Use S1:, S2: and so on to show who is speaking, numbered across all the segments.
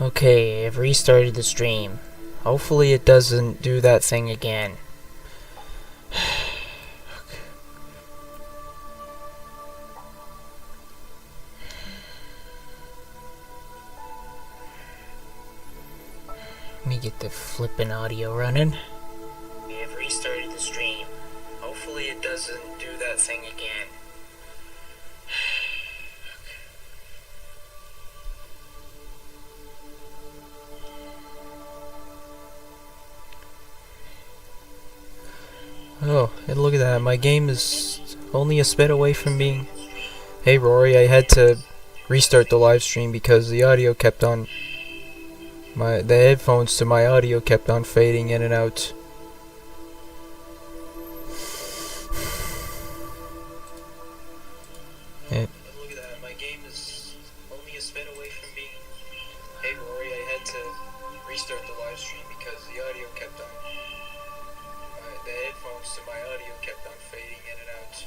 S1: Okay, I've restarted the stream. Hopefully it doesn't do that thing again. Let me get the flippin' audio running. I've restarted the stream. Hopefully it doesn't do that thing again. Oh, and look at that. My game is only a bit away from being... Hey Rory, I had to restart the live stream because the audio kept on... The headphones to my audio kept on fading in and out. And look at that. My game is only a bit away from being... Hey Rory, I had to restart the live stream because the audio kept on... The headphones to my audio kept on fading in and out.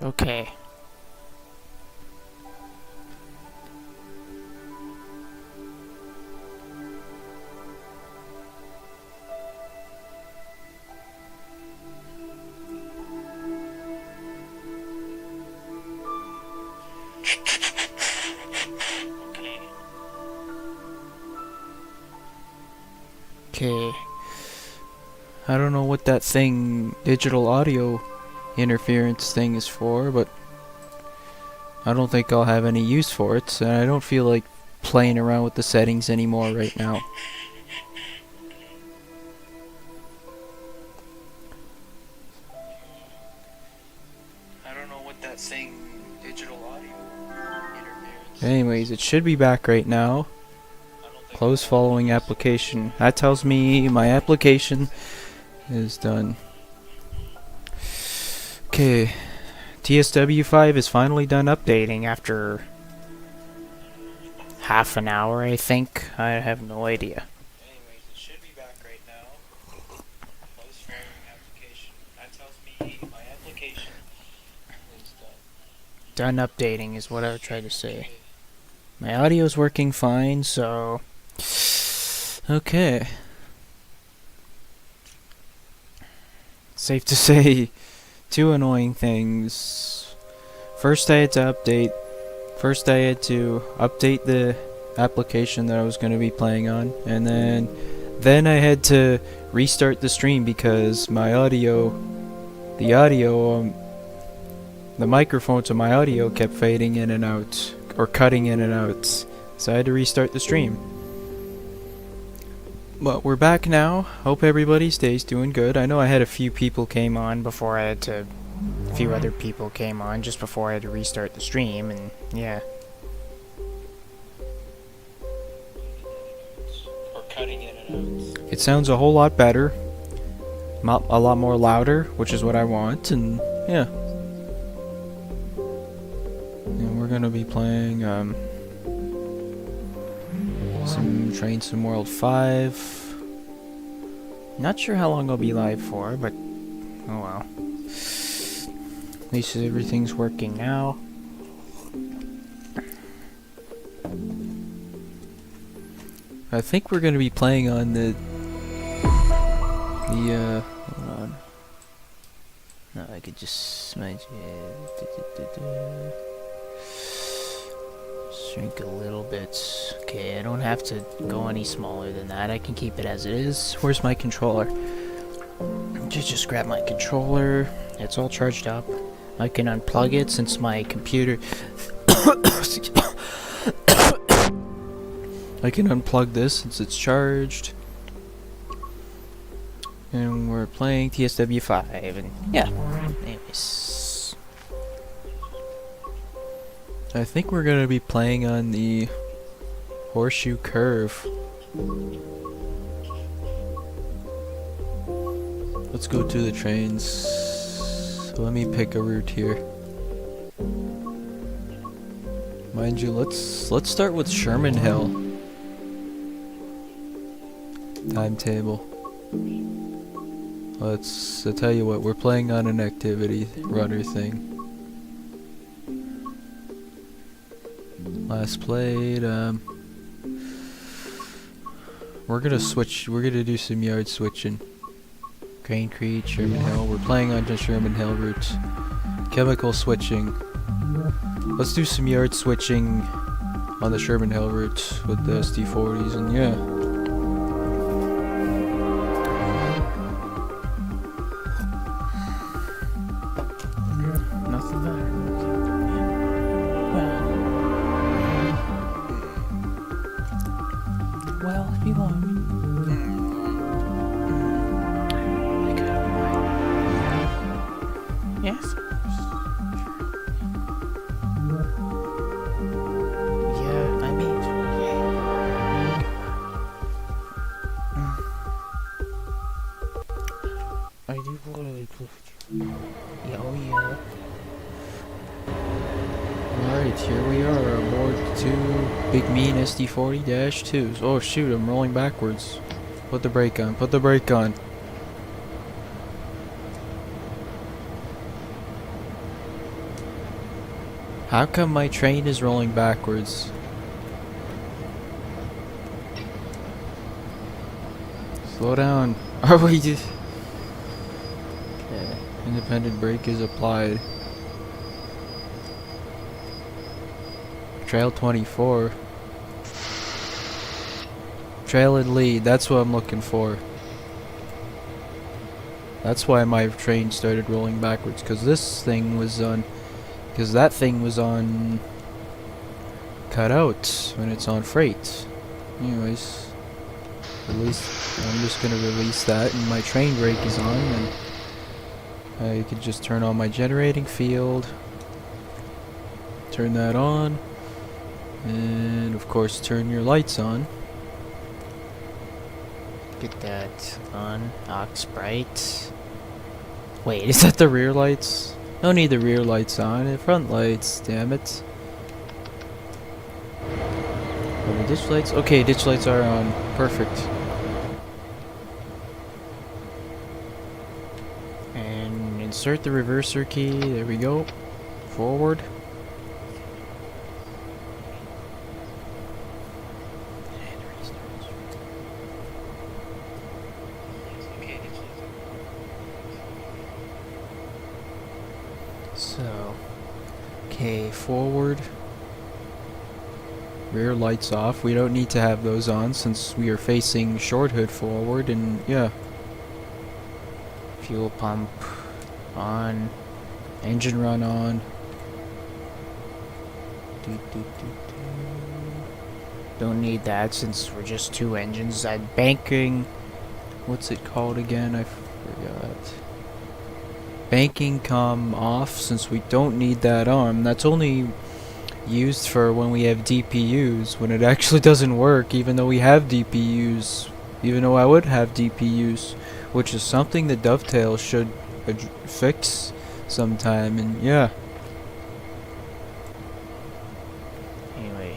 S1: Okay. Okay. I don't know what that thing, digital audio interference thing is for, but I don't think I'll have any use for it, and I don't feel like playing around with the settings anymore right now. I don't know what that thing, digital audio interference. Anyways, it should be back right now. Close following application. That tells me my application is done. Okay. TSW 5 is finally done updating after half an hour, I think. I have no idea. Anyways, it should be back right now. Close following application. That tells me my application is done. Done updating is what I would try to say. My audio is working fine, so... Okay. Safe to say, two annoying things. First I had to update the application that I was going to be playing on, and then I had to restart the stream because the microphone to my audio kept fading in and out, or cutting in and out, so I had to restart the stream. But we're back now. Hope everybody stays doing good. I know I had a few people came on before I had to... A few other people came on just before I had to restart the stream, and yeah. Or cutting in and out. It sounds a whole lot better. A lot more louder, which is what I want, and yeah. And we're gonna be playing, some Train Sim World 5. Not sure how long I'll be live for, but oh well. At least everything's working now. I think we're gonna be playing on the hold on. No, I could just smudge it. Shrink a little bit. Okay, I don't have to go any smaller than that. I can keep it as it is. Where's my controller? Just grab my controller. It's all charged up. I can unplug it since my computer... I can unplug this since it's charged. And we're playing TSW 5, and yeah. Anyways. I think we're gonna be playing on the horseshoe curve. Let's go to the trains. Let me pick a route here. Mind you, let's start with Sherman Hill. Timetable. I'll tell you what, we're playing on an activity runner thing. Last played, we're gonna do some yard switching. Crane Creek, Sherman Hill, we're playing on the Sherman Hill route. Chemical switching. Let's do some yard switching on the Sherman Hill route with the SD40s, and yeah.
S2: Nothing better. Well, if you want. Yes. Yeah, I mean, I do want to. Yeah, oh yeah.
S1: Alright, here we are aboard the two big mean SD40-2s. Oh shoot, I'm rolling backwards. Put the brake on, put the brake on. How come my train is rolling backwards? Slow down. Are we just... Yeah, independent brake is applied. Trail 24. Trail and lead, that's what I'm looking for. That's why my train started rolling backwards, because this thing was on... Because that thing was on... cut out when it's on freight. Anyways, I'm just gonna release that, and my train brake is on, and I could just turn on my generating field. Turn that on. And of course turn your lights on.
S2: Get that on. Ox bright.
S1: Wait, is that the rear lights? No need the rear lights on. The front lights, damn it. Oh, the ditch lights? Okay, ditch lights are on. Perfect. And insert the reverser key. There we go. Forward. So, okay, forward. Rear lights off. We don't need to have those on since we are facing short hood forward, and yeah.
S2: Fuel pump on.
S1: Engine run on.
S2: Don't need that since we're just two engines. Banking.
S1: What's it called again? I forgot. Banking come off since we don't need that on. That's only used for when we have DPUs, when it actually doesn't work, even though we have DPUs. Even though I would have DPUs, which is something that Dovetail should fix sometime, and yeah.
S2: Anyway.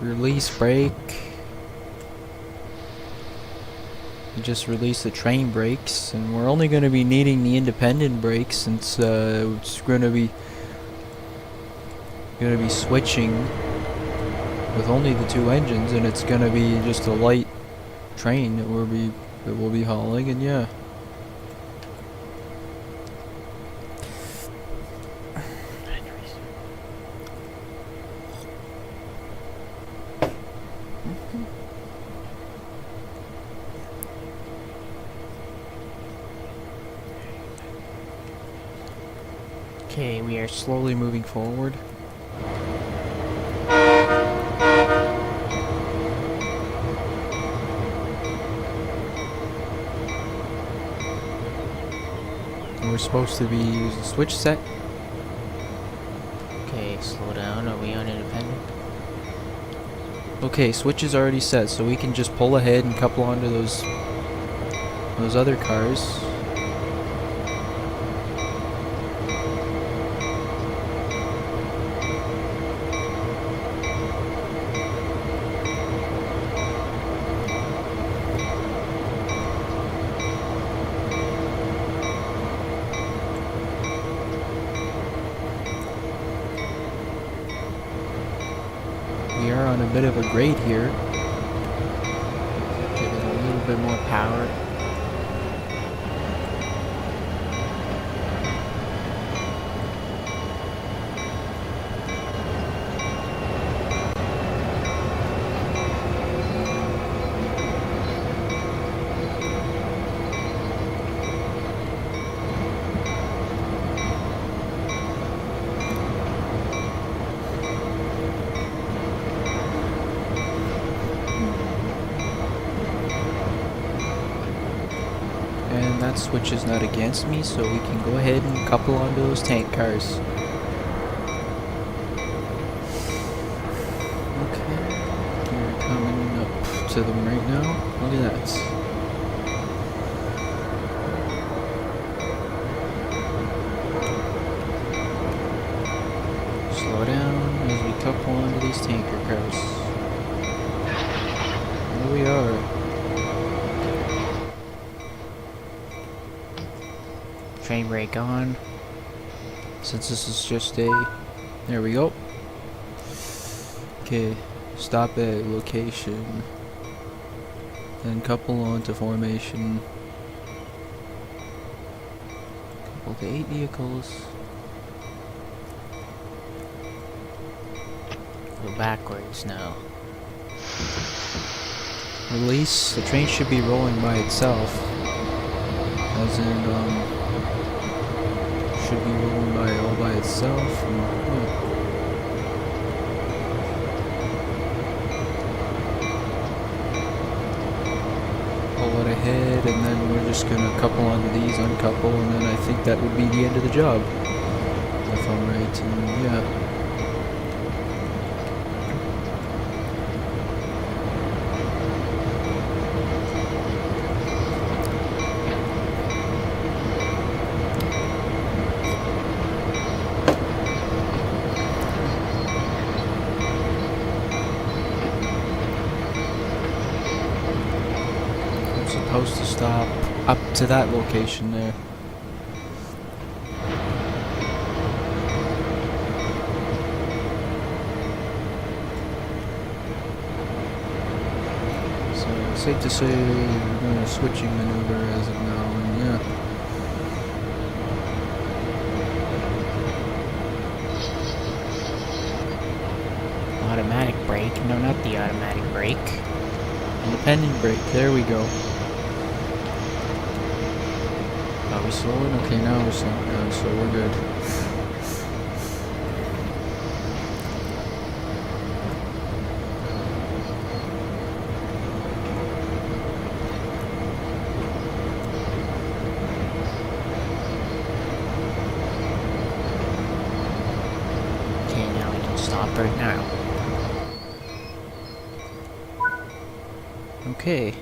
S1: Release brake. You just release the train brakes, and we're only going to be needing the independent brakes since it's going to be switching with only the two engines, and it's going to be just a light train that we'll be hauling, and yeah.
S2: Okay, we are slowly moving forward. We're supposed to be using switch set. Okay, slow down. Are we on independent? Okay, switch is already set, so we can just pull ahead and couple onto those other cars. We are on a bit of a grade here. Give it a little bit more power. And that switch is not against me, so we can go ahead and couple onto those tank cars. Okay, we're coming up to them right now. Look at that. Slow down as we couple onto these tanker cars. There we are. Train brake on. Since this is just a... There we go. Okay, stop at location. Then couple onto formation. Couple to 8 vehicles. Go backwards now. Release. The train should be rolling by itself. As in, should be rolling by all by itself. Pull it ahead, and then we're just gonna couple onto these, uncouple, and then I think that would be the end of the job. If I'm right, and yeah. Supposed to stop up to that location there. So it's safe to say we're doing a switching maneuver as of now, and yeah. Automatic brake? No, not the automatic brake. Independent brake, there we go. Are we slowing? Okay, now we're slowing down, so we're good. Okay, now we can stop right now. Okay.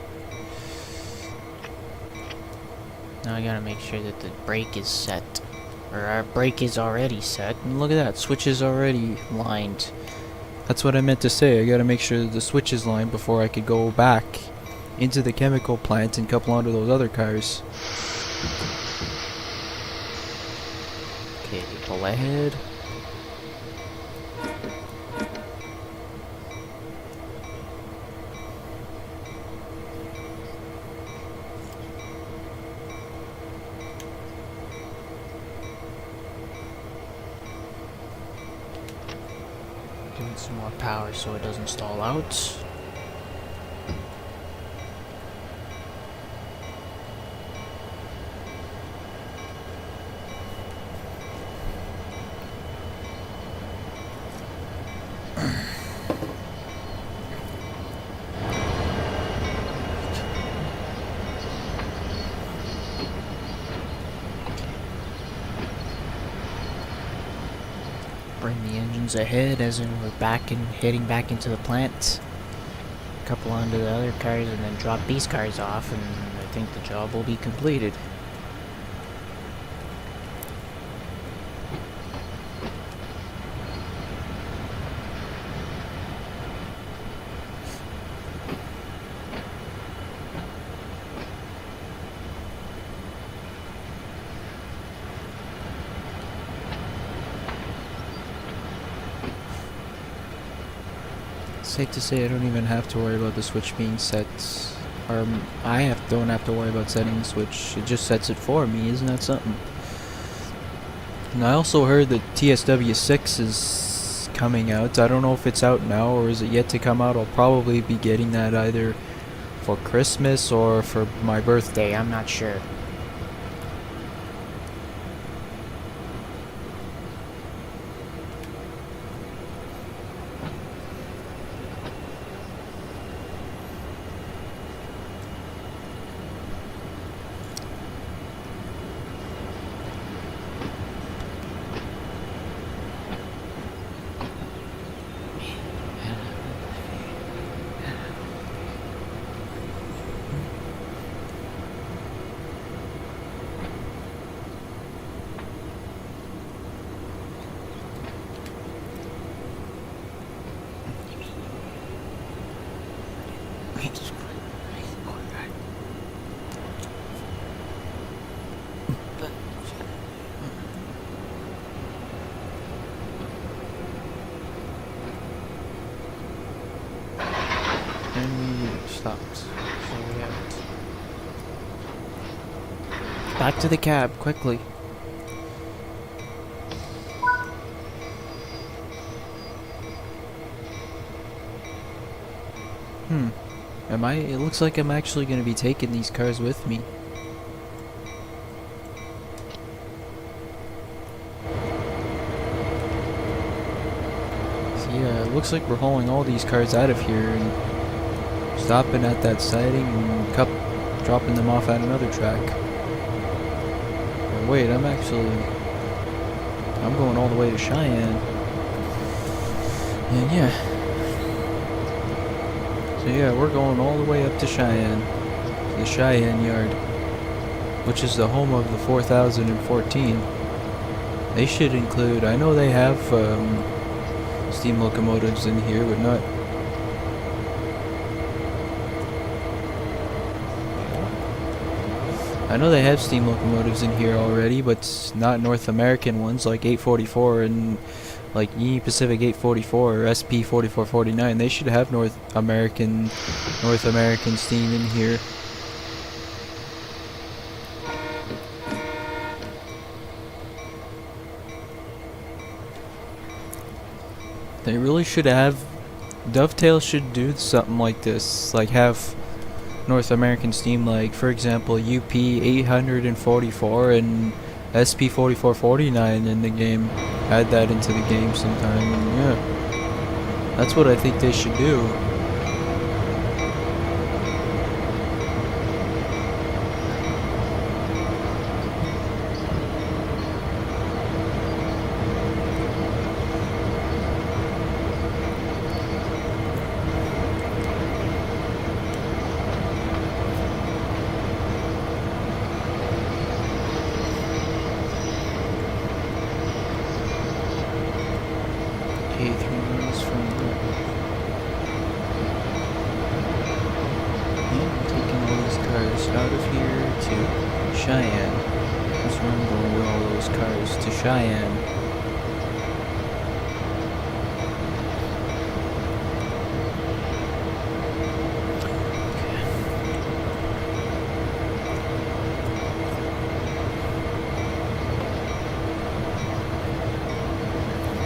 S2: Now I gotta make sure that the brake is set. Or our brake is already set. And look at that, switch is already lined. That's what I meant to say. I gotta make sure that the switch is lined before I could go back into the chemical plant and couple onto those other cars. Okay, pull ahead. Giving some more power so it doesn't stall out. ones ahead, as in we're heading back into the plant. Couple onto the other cars and then drop these cars off, and I think the job will be completed. Safe to say I don't even have to worry about the switch being set. Or don't have to worry about setting the switch. It just sets it for me. Isn't that something? And I also heard that TSW 6 is coming out. I don't know if it's out now or is it yet to come out. I'll probably be getting that either for Christmas or for my birthday. I'm not sure. And we stopped. So we have it. Back to the cab, quickly. It looks like I'm actually going to be taking these cars with me. So yeah, it looks like we're hauling all these cars out of here and stopping at that siding and dropping them off at another track. Or wait, I'm going all the way to Cheyenne. And yeah. So yeah, we're going all the way up to Cheyenne, the Cheyenne yard, which is the home of the 4014. They should include, I know they have steam locomotives in here, but not... I know they have steam locomotives in here already, but not North American ones like 844 and like Union Pacific 844 or SP 4449. They should have North American steam in here. They really should have. Dovetail should do something like this, like have North American steam, like for example UP 844 and SP 4449 in the game. Add that into the game sometime, and yeah, that's what I think they should do. Okay, 3 miles from there. Yeah, I'm taking all these cars out of here to Cheyenne. That's where I'm going with all those cars, to Cheyenne.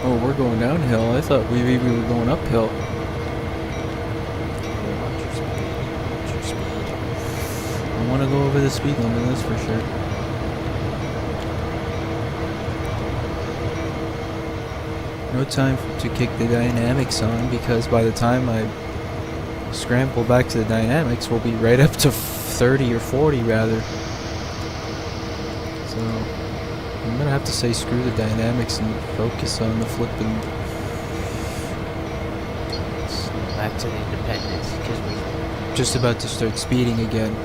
S2: Oh, we're going downhill. I thought maybe we were going uphill. Okay, watch your speed. Watch your speed. I want to go over the speed limit, that's for sure. No time to kick the dynamics on, because by the time I scramble back to the dynamics, we'll be right up to 30 or 40 rather. So I'm gonna have to say screw the dynamics and focus on the flipping back to the independence because we're
S3: Just about to start speeding again.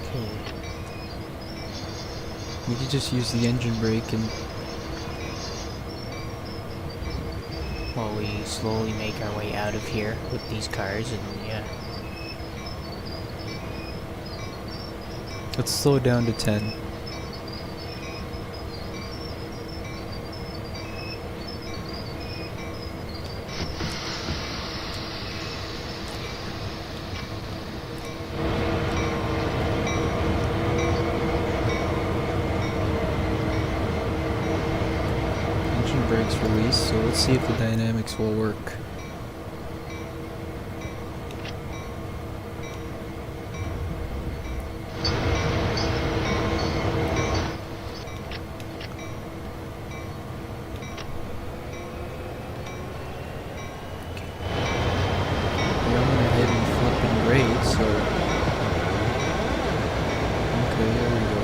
S2: okay.
S3: We could just use the engine brake and
S2: While we slowly make our way out of here with these cars, and yeah.
S3: let's slow down to 10. Engine brakes released, so let's see if the dynamics will work. We're on a heavy flipping grade, so okay, there we go.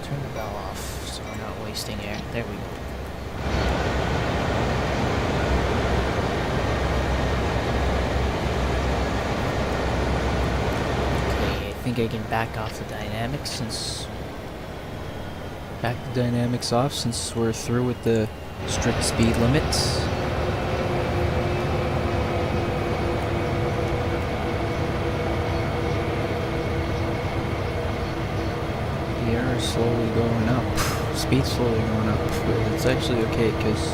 S2: Turn the bell off so we're not wasting air. There we go. Okay, I think I can back off the dynamics since
S3: Back the dynamics off since we're through with the strict speed limits. The air is slowly going up. Speed slowly going up. But it's actually okay because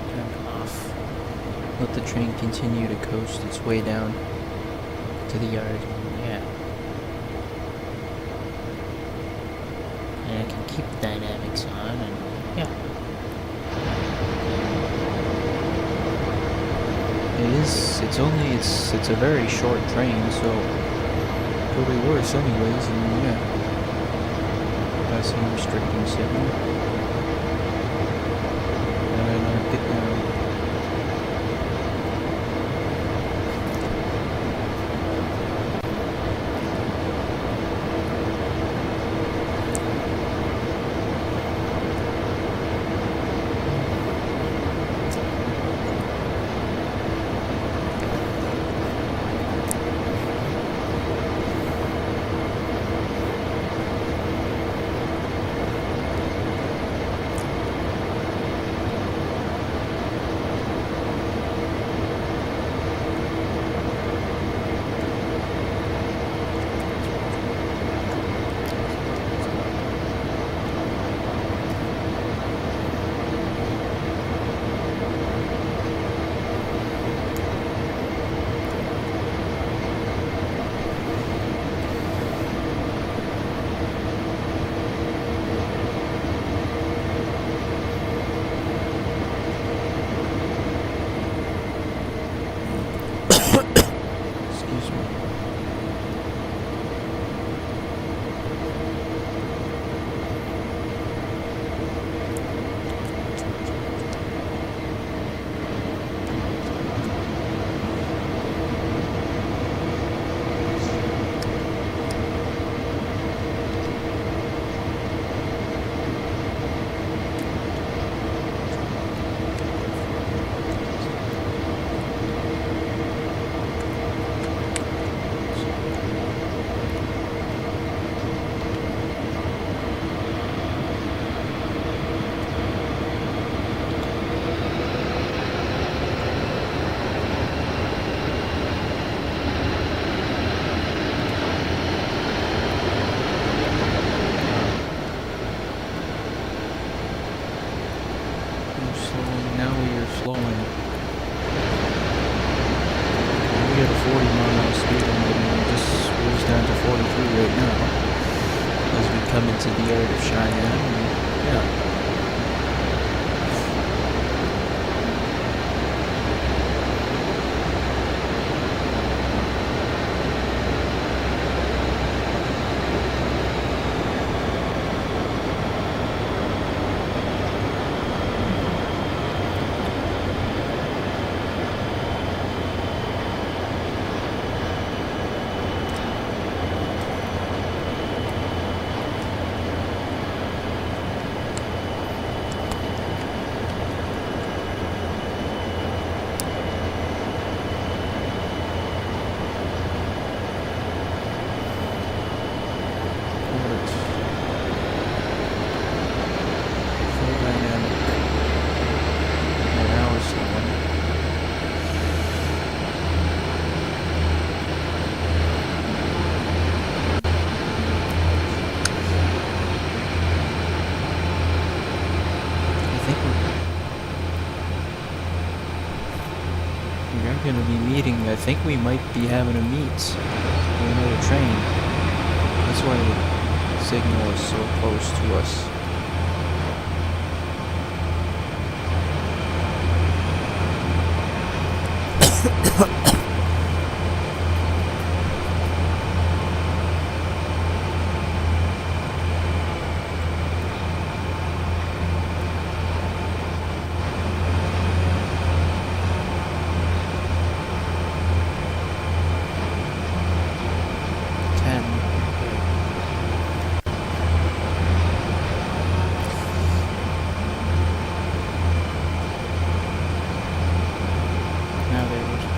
S2: turn them off.
S3: let the train continue to coast its way down.
S2: To the yard, yeah. And I can keep the dynamics on, and yeah.
S3: It's a very short train, so it'll be worse anyways, and yeah. Passing restricting signal. And get down. Now we are slowing. We had a 40-mile-an-hour speed limit, and we just cruised down to 43 right now. As we come into the area of Cheyenne, and yeah. Going to be meeting. I think we might be having a meet for another train. That's why the signal is so close to us.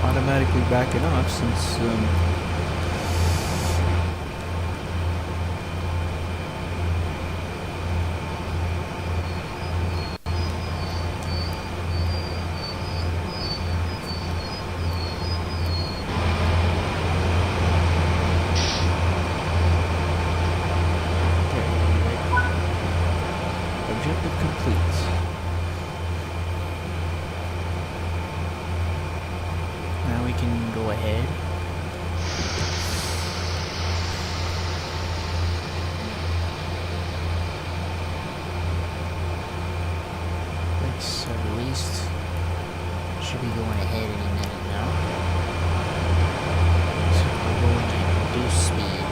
S3: Automatically backing off since objective complete.
S2: Now we can go ahead. Brakes are released. Should be going ahead any minute now. So we're going to reduce speed.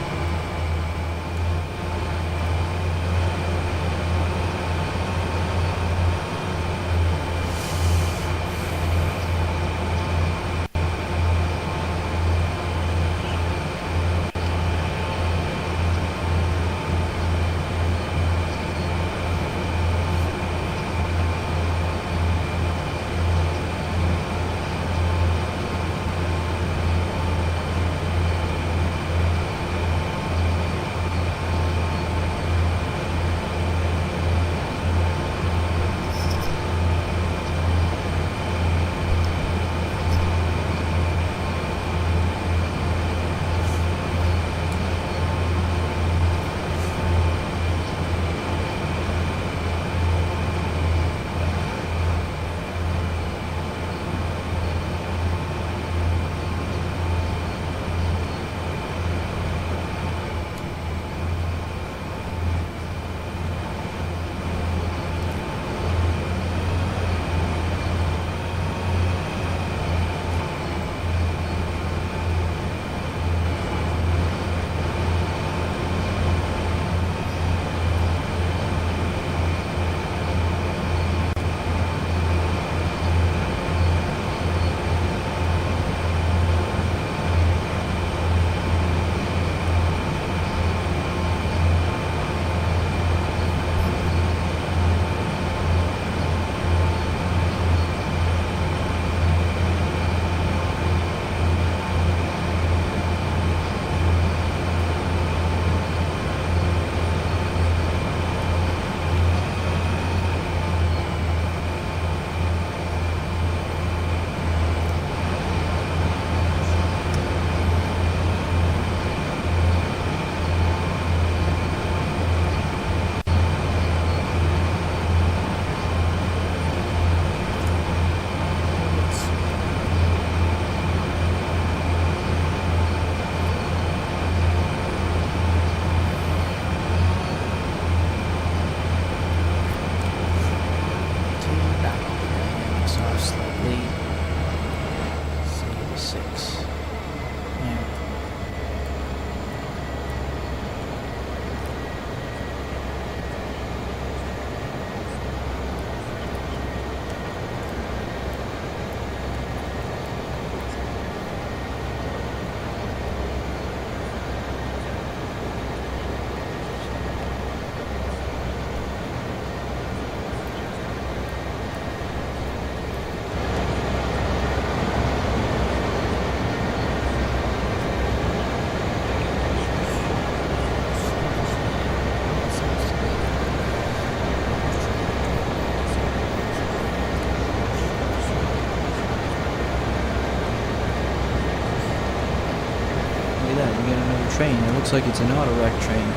S3: train. It looks like it's an auto rack train.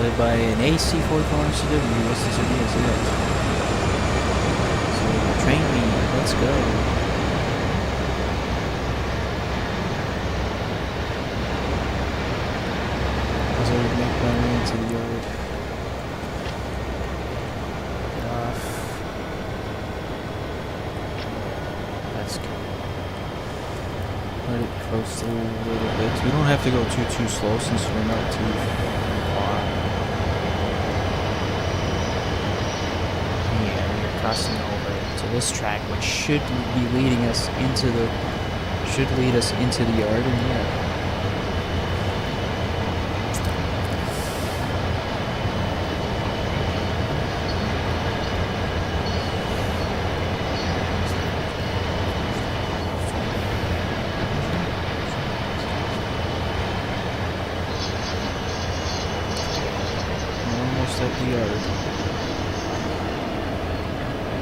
S3: Led by an AC 44 MCW. What's this idea? Is it? So, train me. Let's go. As I make my way into the yard.
S2: Let's go.
S3: Let it coast a little bit. We don't have to go too slow since we're not too far.
S2: Yeah, we're crossing over to this track, which should be leading us into the yard, and yeah.
S3: Almost at the yard.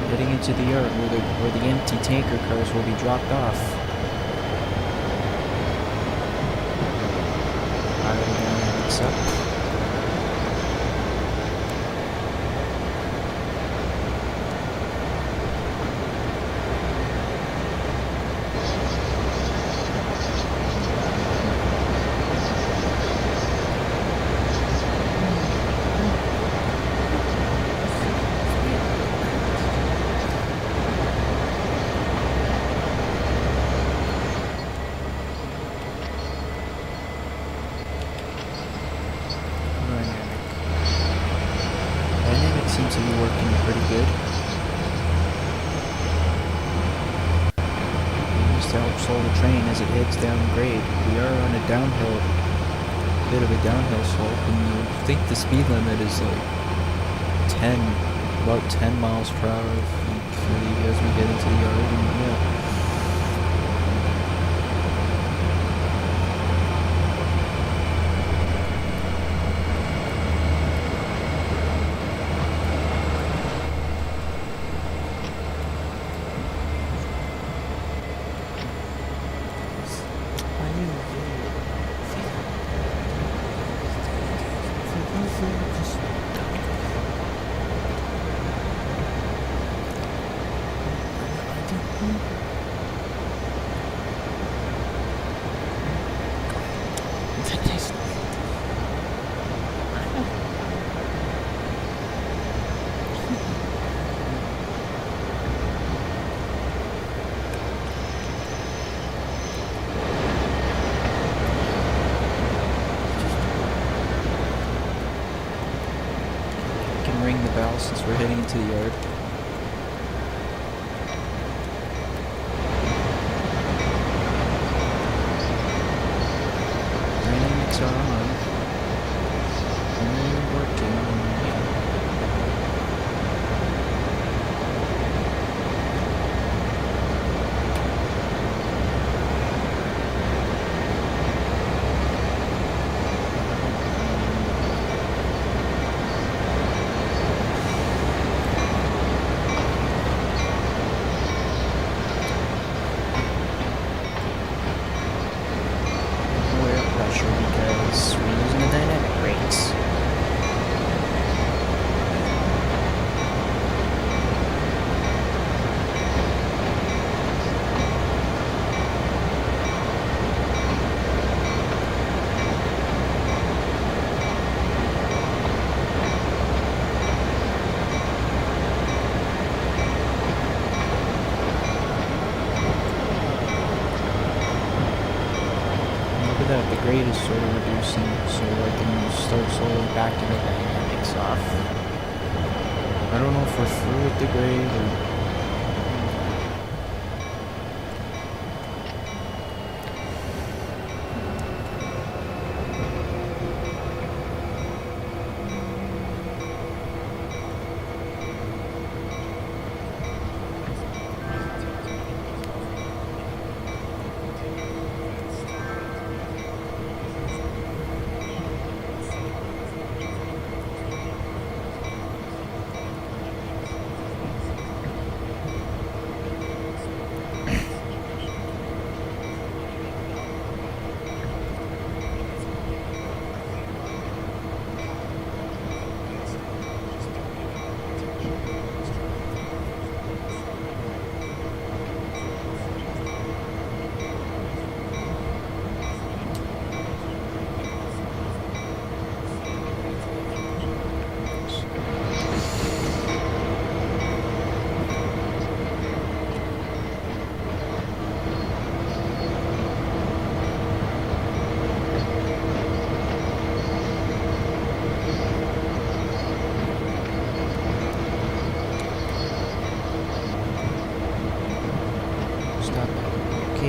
S3: Heading into the yard where the empty tanker cars will be dropped off. What's up? Seems to be working pretty good. Just to help slow the train as it heads down grade. We are on a downhill, bit of a downhill slope, and I think the speed limit is like about 10 miles per hour as we get into the yard. And yeah. Ring the bell since we're heading into the yard. Dynamics are on. And we're working.
S2: Because we're using the dynamic brakes.
S3: That the grade is sort of reducing, so I can start slowly backing
S2: The
S3: it.
S2: dynamics off.
S3: I don't know if we're through with the grade or...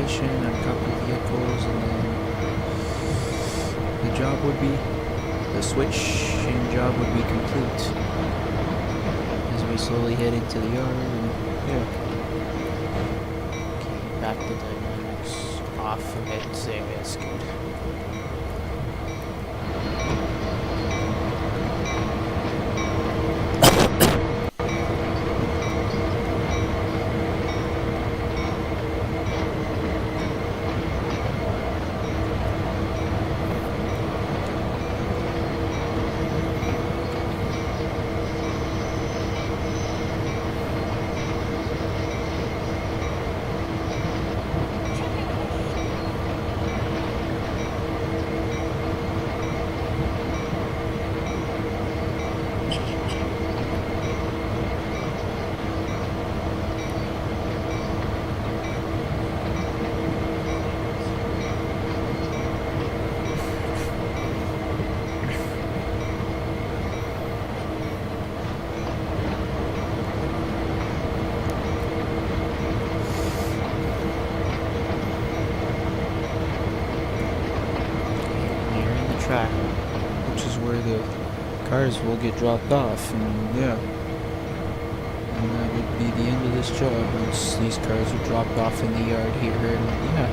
S3: location and a couple of vehicles, and then the job would be, the switching job would be complete. As we slowly head into the yard, and yeah.
S2: Okay, back to dynamics. Off of it, there, that's good. Nearing the track.
S3: Which is where the cars will get dropped off, and yeah. And that would be the end of this job once these cars are dropped off in the yard here, and yeah.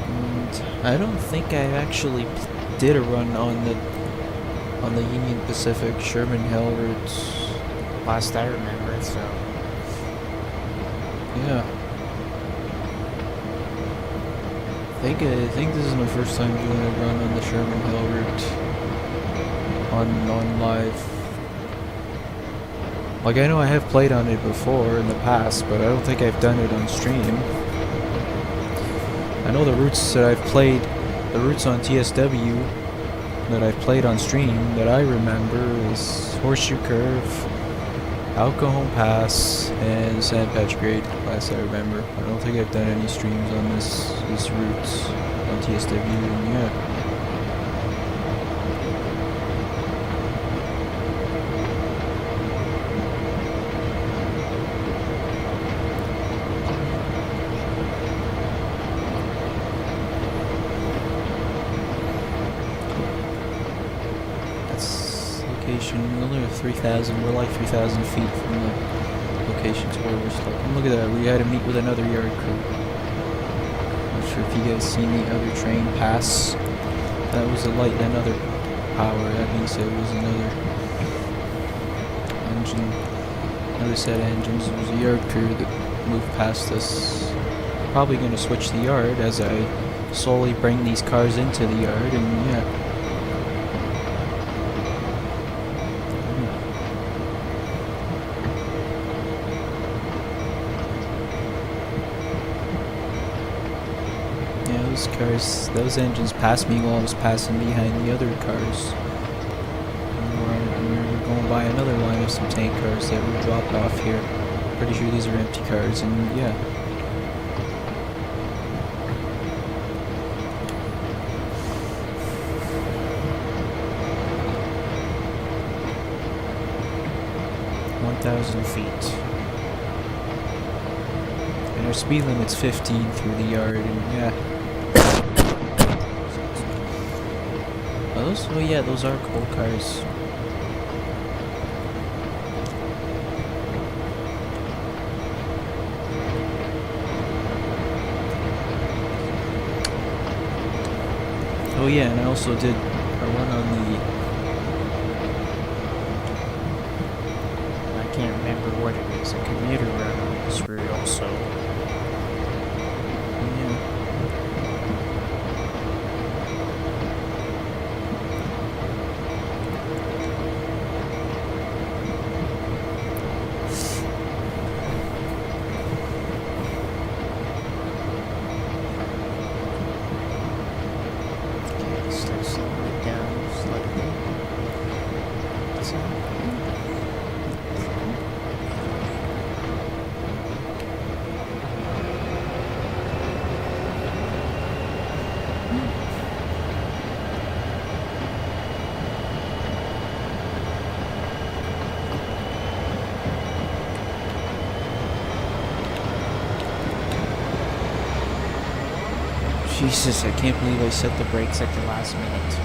S3: And I don't think I actually did a run on the Union Pacific Sherman Hill routes.
S2: Last I remember, so.
S3: Yeah. I think this is my first time doing a run on the Sherman Hill route on live. Like, I know I have played on it before in the past, but I don't think I've done it on stream. I know the routes that I've played, the routes on TSW that I've played on stream that I remember is Horseshoe Curve, Alcohol Pass, and Sandpatch Grade, last I remember. I don't think I've done any streams on this route on TSW, and yeah. Location, another 3,000, we're like 3,000 feet from the location to where we're stuck. And look at that, we had to meet with another yard crew. Not sure if you guys seen the other train pass. That was a light, another power, that means it was another engine, another set of engines. It was a yard crew that moved past us. Probably going to switch the yard as I slowly bring these cars into the yard, and yeah. Those cars, those engines passed me while I was passing behind the other cars. And we were going by another line of some tank cars that were dropped off here. Pretty sure these are empty cars, and yeah. .1,000 feet. And our speed limit's 15 through the yard, and yeah. Oh yeah, those are coal cars. Oh yeah, and I also did a run on the...
S2: I can't remember what it is. A commuter run on this route also. Jesus, I can't believe I set the brakes at the last minute.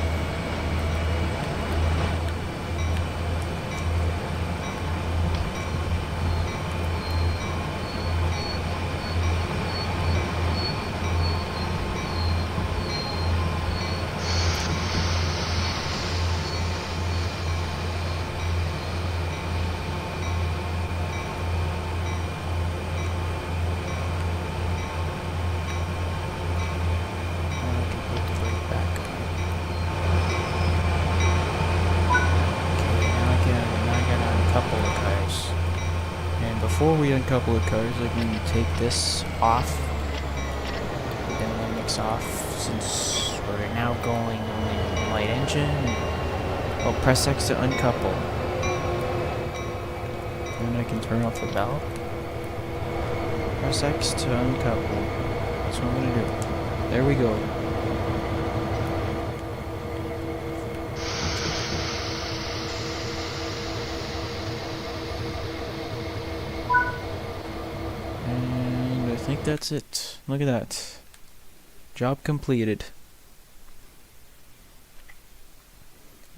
S2: Before we uncouple the cars, I can take this off. Then we'll mix off since we're now going light engine. I'll press X to uncouple. Then I can turn off the valve. Press X to uncouple. That's what I'm gonna do. There we go. And I think that's it. Look at that. Job completed.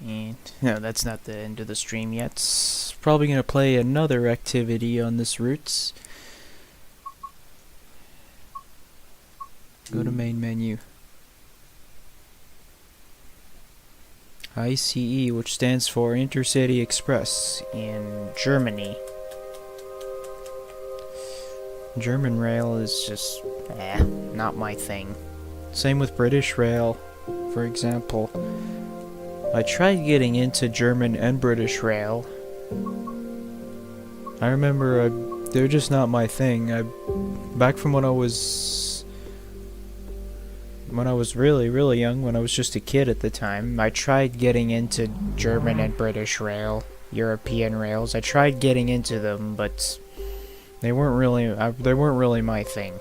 S2: And no, that's not the end of the stream yet. Probably gonna play another activity on this route. Go to main menu. ICE, which stands for Intercity Express in Germany. German rail is just, not my thing. Same with British rail, for example. I tried getting into German and British rail. I remember they're just not my thing. Back from when I was really, really young, when I was just a kid at the time, I tried getting into German and British rail, European rails. I tried getting into them, but they weren't really my thing.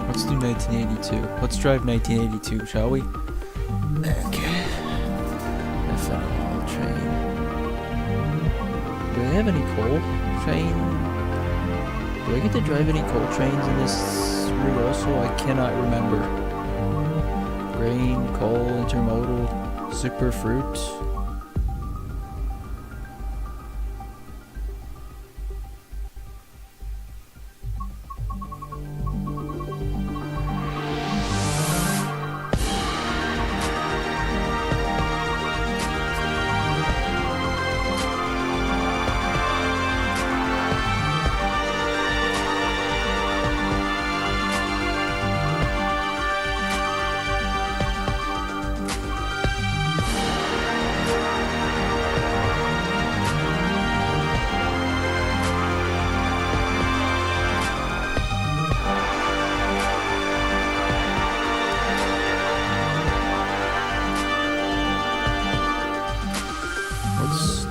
S2: Let's do 1982. Let's drive 1982, shall we? Okay. Ethanol train. Do they have any coal train? Do I get to drive any coal trains in this route also? I cannot remember. Grain, coal, intermodal, super fruit.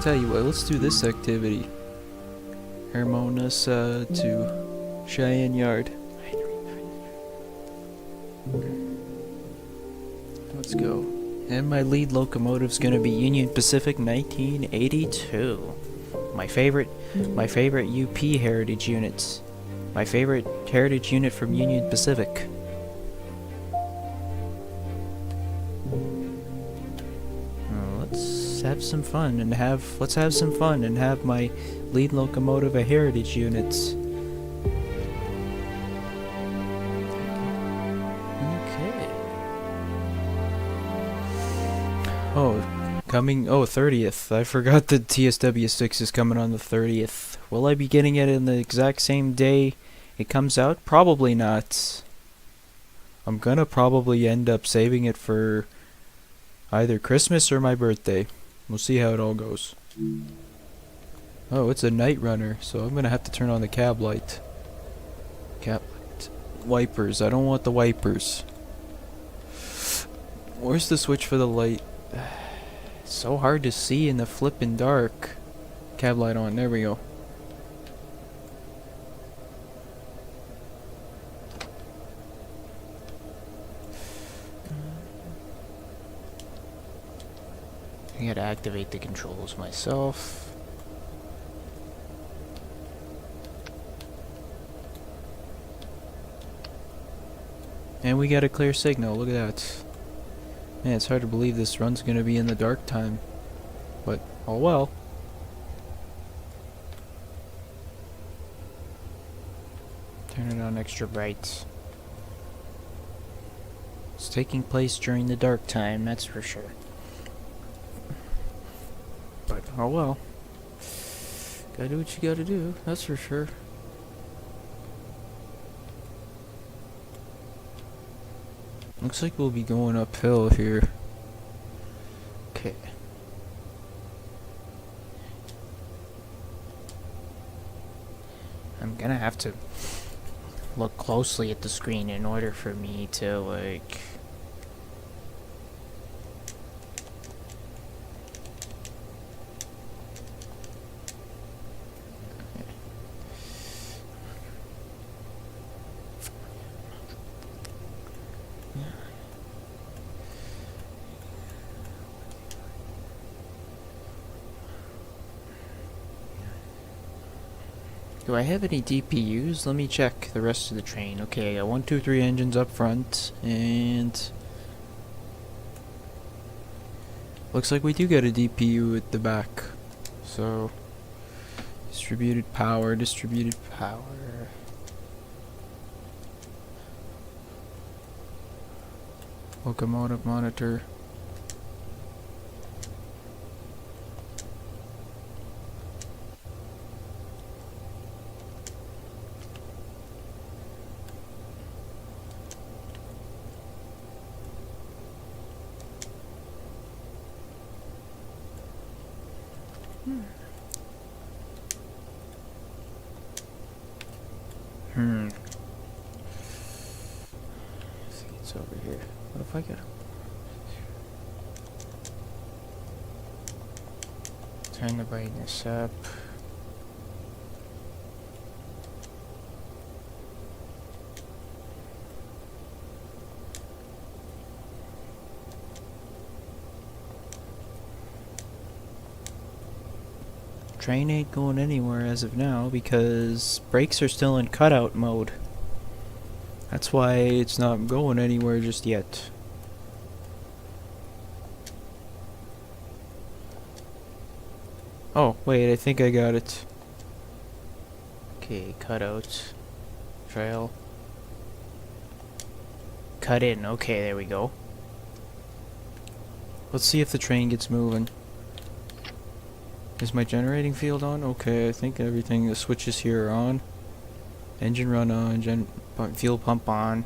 S2: Tell you what, let's do this activity.
S3: Hermosa to Cheyenne Yard. Let's go. And my lead locomotive's gonna be Union Pacific 1982. My favorite UP heritage units. My favorite heritage unit from Union Pacific. Let's have some fun and have my lead locomotive a heritage unit. Okay. Oh, 30th. I forgot the TSW 6 is coming on the 30th. Will I be getting it in the exact same day it comes out? Probably not. I'm gonna probably end up saving it for either Christmas or my birthday. We'll see how it all goes. Oh, it's a night runner, so I'm gonna have to turn on the cab light. Wipers. I don't want the wipers. Where's the switch for the light? It's so hard to see in the flippin' dark. Cab light on. There we go. I gotta activate the controls myself. And we got a clear signal, look at that. Man, it's hard to believe this run's gonna be in the dark time. But, oh well. Turn it on extra bright. It's taking place during the dark time, that's for sure. But, oh well. Gotta do what you gotta do, that's for sure. Looks like we'll be going uphill here. Okay. I'm gonna have to look closely at the screen in order for me to, like... Do I have any DPUs? Let me check the rest of the train. Okay, I got 1, 2, 3 engines up front, and... looks like we do get a DPU at the back. So... distributed power. Locomotive monitor. I think it's over here. What if I get turn the brightness up? Train ain't going anywhere as of now because brakes are still in cutout mode. That's why it's not going anywhere just yet. Oh, wait, I think I got it. Okay, cutout. Trail. Cut in. Okay, there we go. Let's see if the train gets moving. Is my generating field on? Okay, I think everything, the switches here are on. Engine run on, fuel pump on.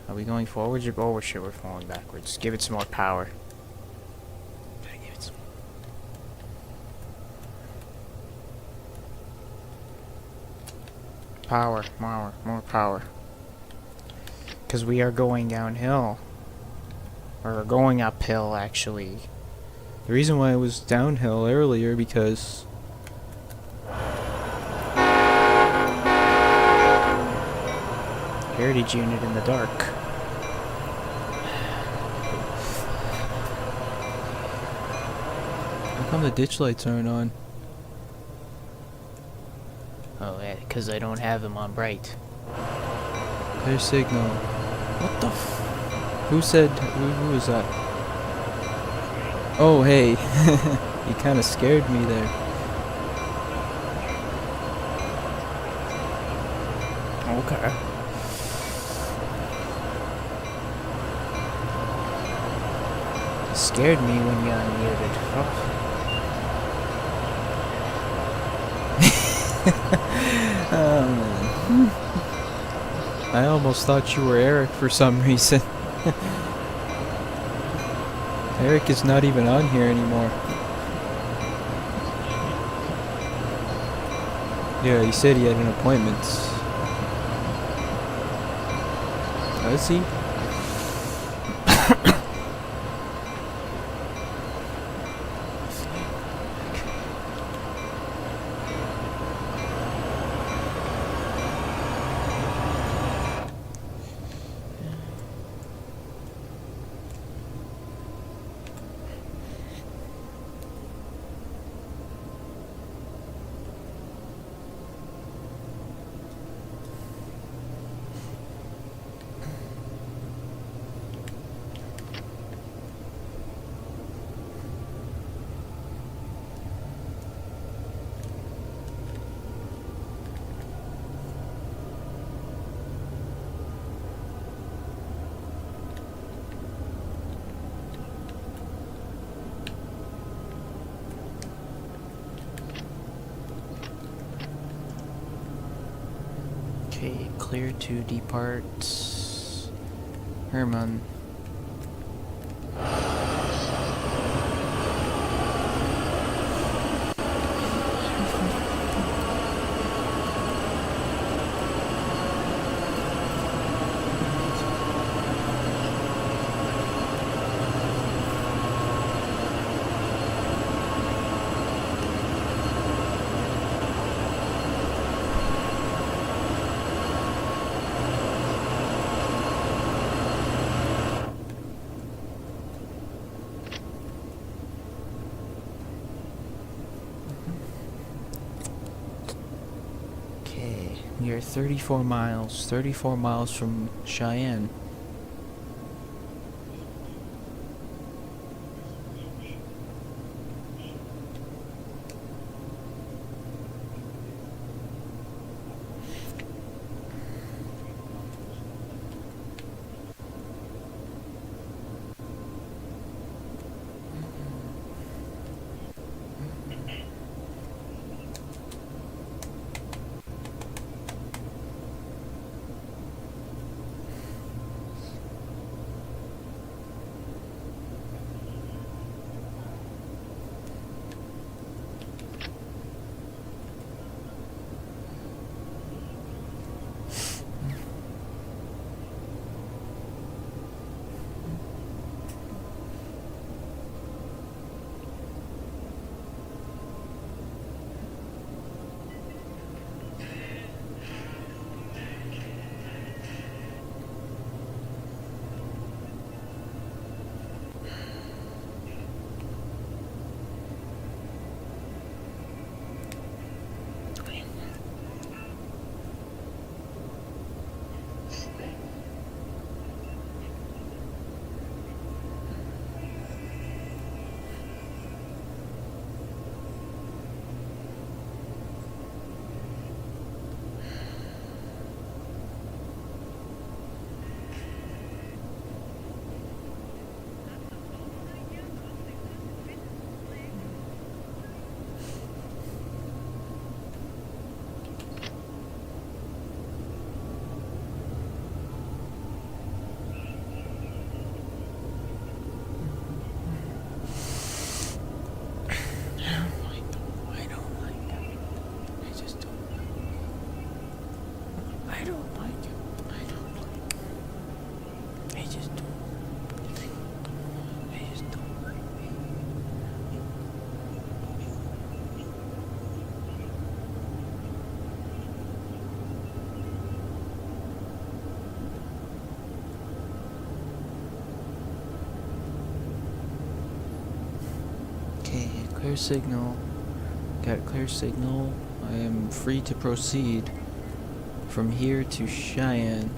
S3: Are we going forwards or oh shit, we're falling backwards. Give it some more power. Gotta give it some power, more power. Because we are going downhill. Or going uphill, actually. The reason why it was downhill earlier because
S2: heritage unit in the dark.
S3: How come the ditch lights aren't on?
S2: Oh, yeah, because I don't have them on bright.
S3: Clear signal.
S2: What the
S3: Who said, who was that? Oh, hey. You kind of scared me there.
S2: Okay. Scared me when you unmuted.
S3: Oh, man. I almost thought you were Eric for some reason. Eric is not even on here anymore. Yeah, he said he had an appointment. Does he?
S2: Okay, clear to depart. Herman. Okay, you're 34 miles from Cheyenne. Clear signal. Got a clear signal. I am free to proceed from here to Cheyenne.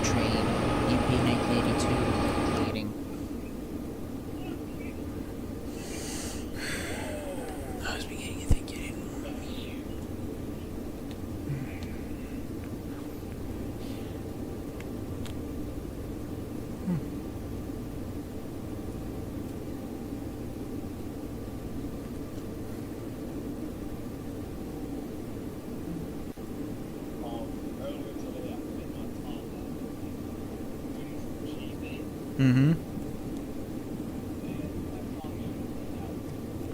S2: Train, UP 1982, leading. I was beginning to think you didn't want me. Mm-hmm.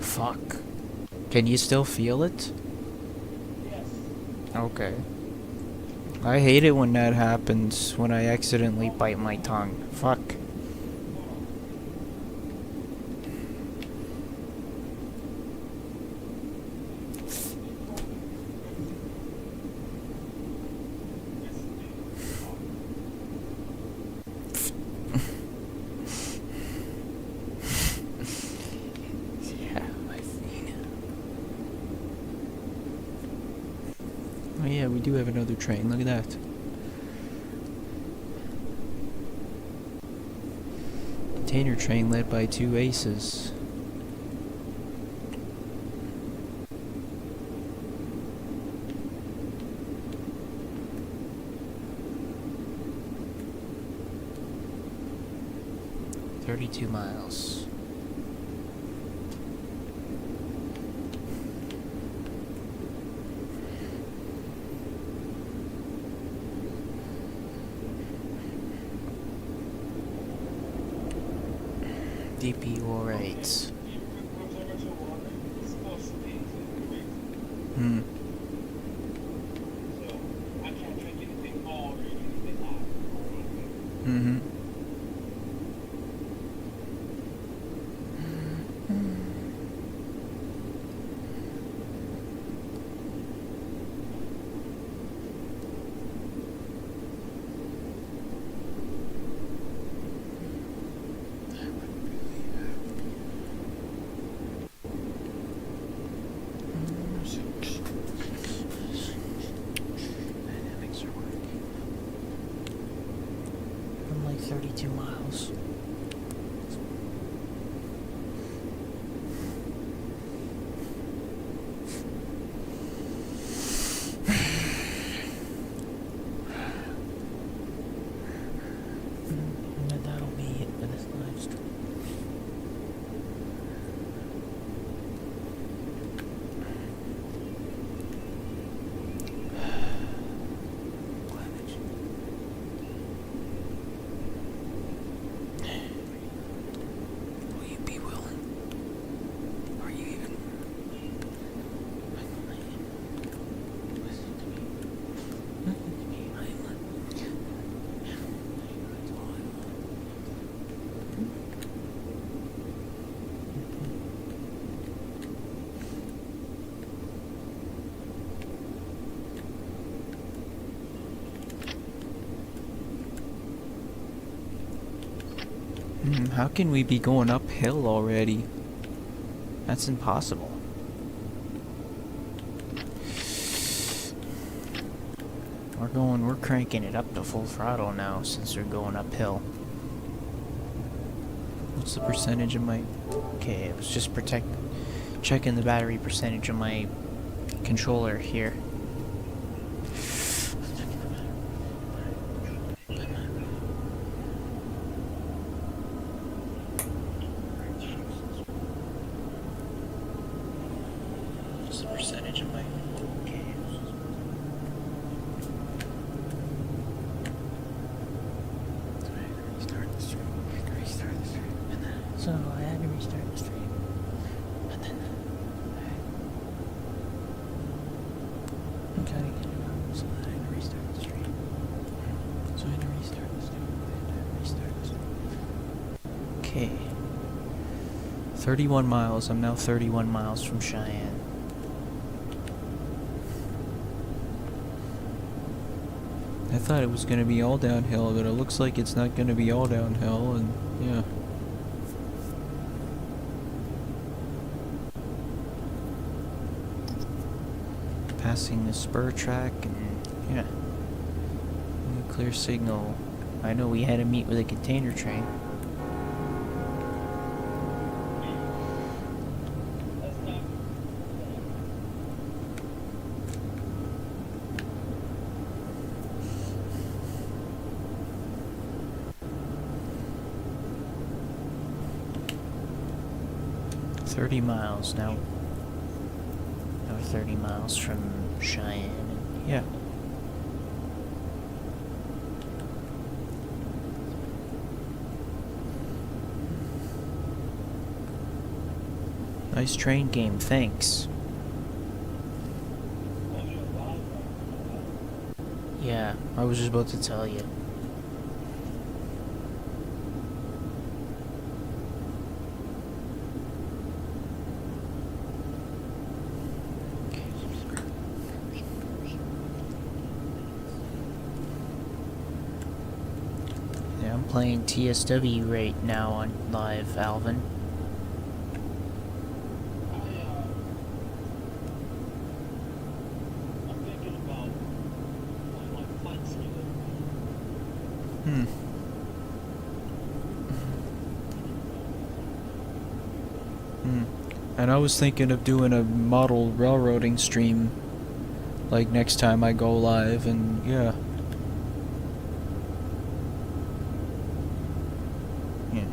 S2: Fuck. Can you still feel it?
S1: Yes.
S2: Okay. I hate it when that happens, when I accidentally bite my tongue. Fuck. Oh yeah, we do have another train. Look at that. Container train led by two aces. "32 miles. DP rates. Hmm. Mm-hmm. Dynamics are working. I'm like 32 miles. And that'll be it for this live stream. Will you be willing? Are you even? Listen to me. Listen to me. I'm not. That's all I want. How can we be going uphill already? That's impossible. We're cranking it up to full throttle now since we're going uphill. What's the percentage of my... Okay, I was just checking the battery percentage of my controller here. What's the percentage of my... Okay. So I had to restart the stream. And then Gotta get it up so that I can restart the stream. So I had to restart the stream. Okay. 31 miles. I'm now 31 miles from Cheyenne. I thought it was going to be all downhill, but it looks like it's not going to be all downhill, and yeah. Passing the spur track, and yeah. Clear signal. I know we had to meet with a container train. $30 now. Now we're 30 miles from Cheyenne, and yeah. Nice train game, thanks. Yeah, I was just about to tell you. Yeah, I'm playing TSW right now on live, Alvin. And I was thinking of doing a model railroading stream, like next time I go live, and yeah. Yeah.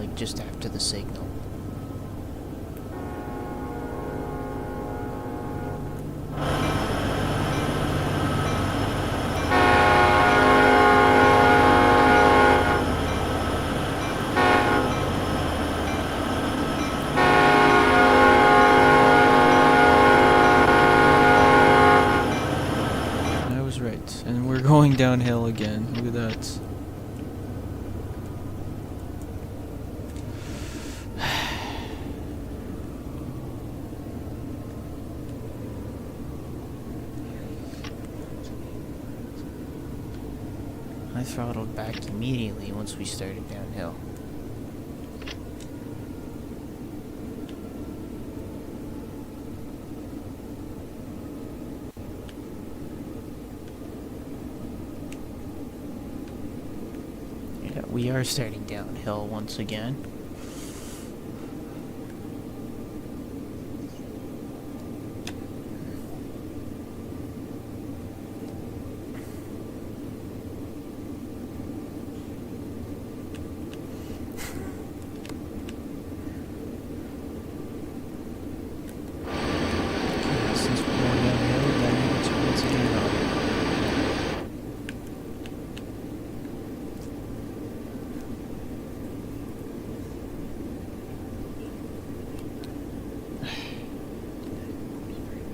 S2: like just after the signal.
S3: I was right. And we're going downhill again. Look at that.
S2: I throttled back immediately once we started downhill. Yeah, we are starting downhill once again.
S3: Since we're going downhill, then it's once again up.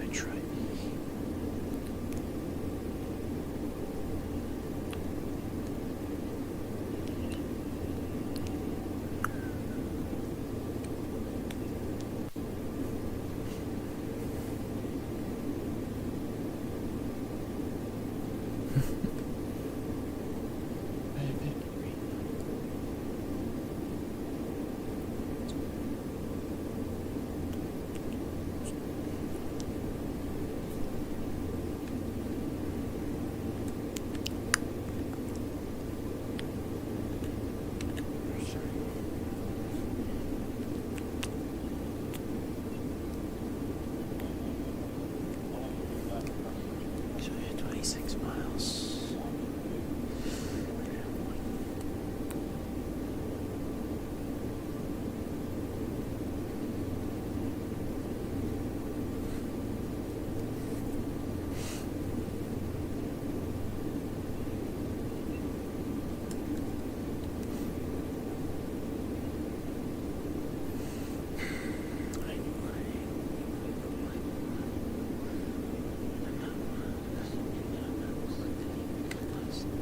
S2: I tried. So 26 miles.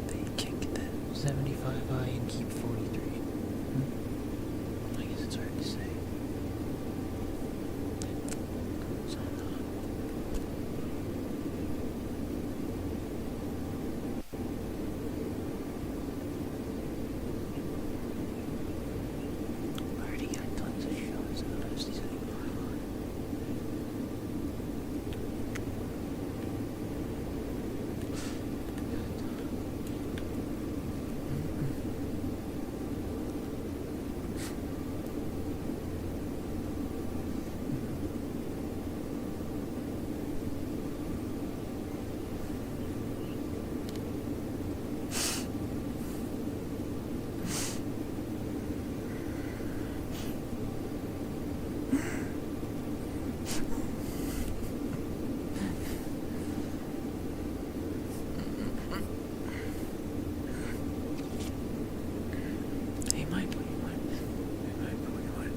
S2: They kick the 75i and keep 43. I guess it's hard to say. So I already got tons of shots out of these anymore. Hey, Mike, what do you want? Hey, Mike, what do you want?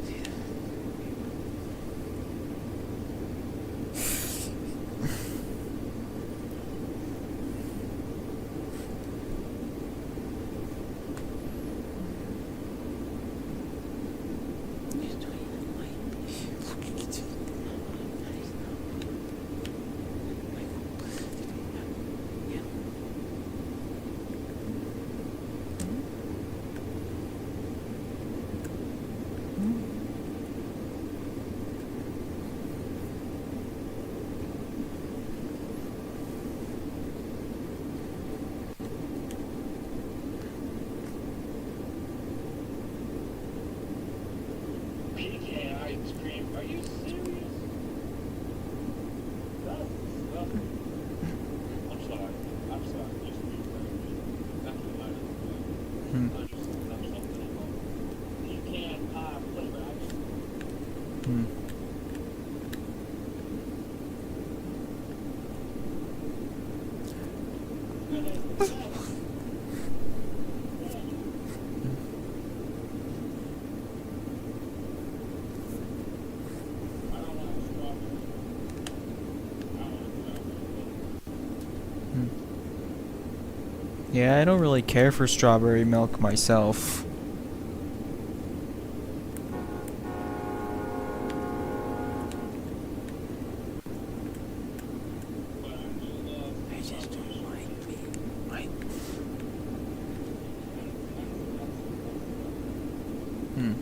S2: He's doing it, Mike. Yeah.
S4: PJ ice cream. Are you serious? That's disgusting. I'm sorry. I'm sorry. Just be that's what I
S3: Hmm.
S4: just something about. You can't
S3: Hmm. Yeah, I don't really care for strawberry milk myself.
S2: I just don't like being like.
S3: Hmm.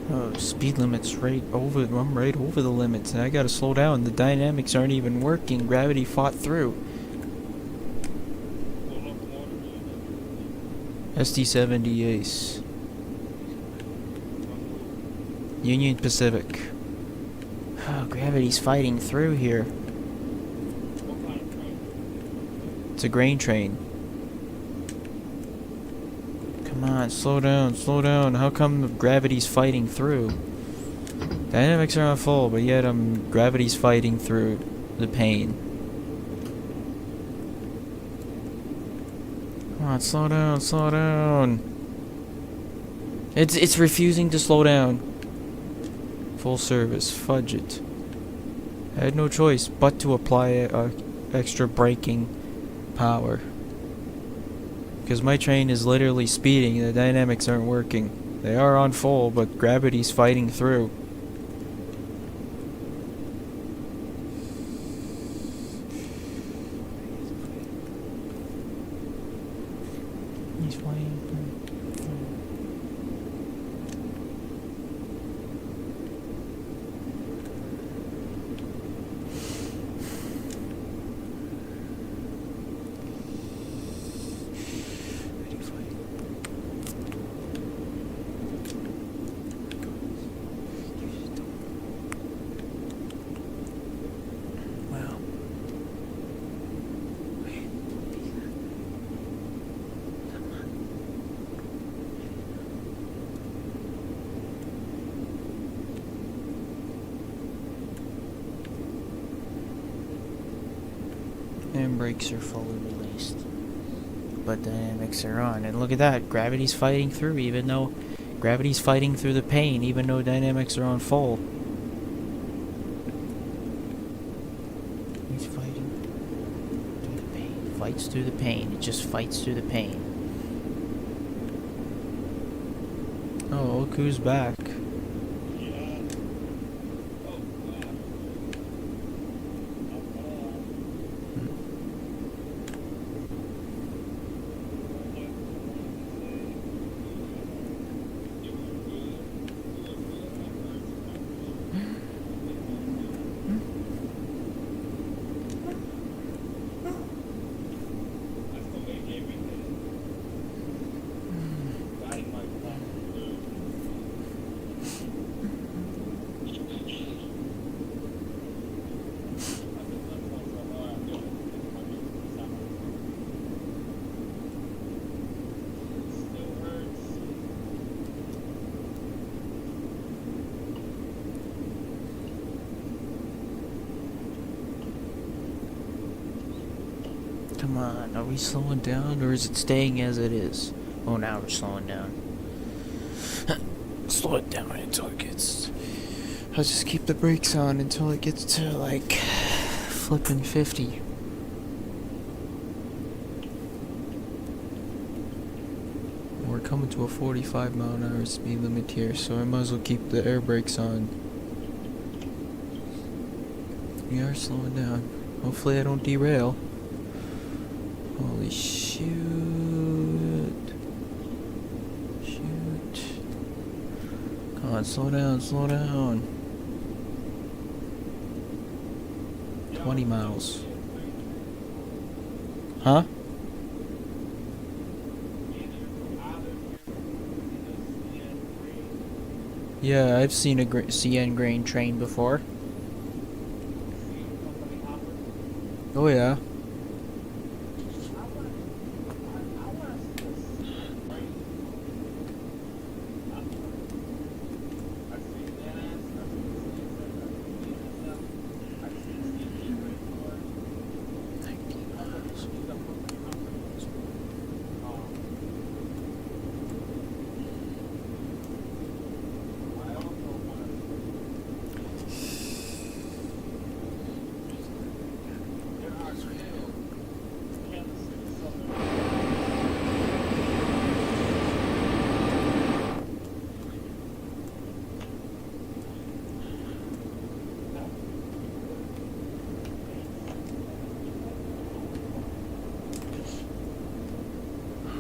S3: Oh, speed limit's right over. I'm right over the limits, and I gotta slow down. The dynamics aren't even working. Gravity fought through. SD70 Ace. Union Pacific. Oh, gravity's fighting through here. It's a grain train. Come on, slow down, slow down. How come gravity's fighting through? Dynamics are on full, but yet gravity's fighting through the pain. Come on, slow down, slow down. It's refusing to slow down. Full service, fudge it. I had no choice but to apply extra braking power. Because my train is literally speeding, the dynamics aren't working. They are on full, but gravity's fighting through. He's fighting and brakes are fully released. But dynamics are on. And look at that, gravity's fighting through even though gravity's fighting through the pain, even though dynamics are on full. He's fighting through the pain. Fights through the pain. It just fights through the pain. Oh, Oku's back. Come on, are we slowing down or is it staying as it is? Oh, now we're slowing down. Slow it down until it gets... I'll just keep the brakes on until it gets to like flipping 50. We're coming to a 45 mile an hour speed limit here, so I might as well keep the air brakes on. We are slowing down. Hopefully I don't derail. Holy shoot. Shoot. Come on, slow down, slow down. 20 miles. Huh? Yeah, I've seen a CN grain train before. Oh yeah.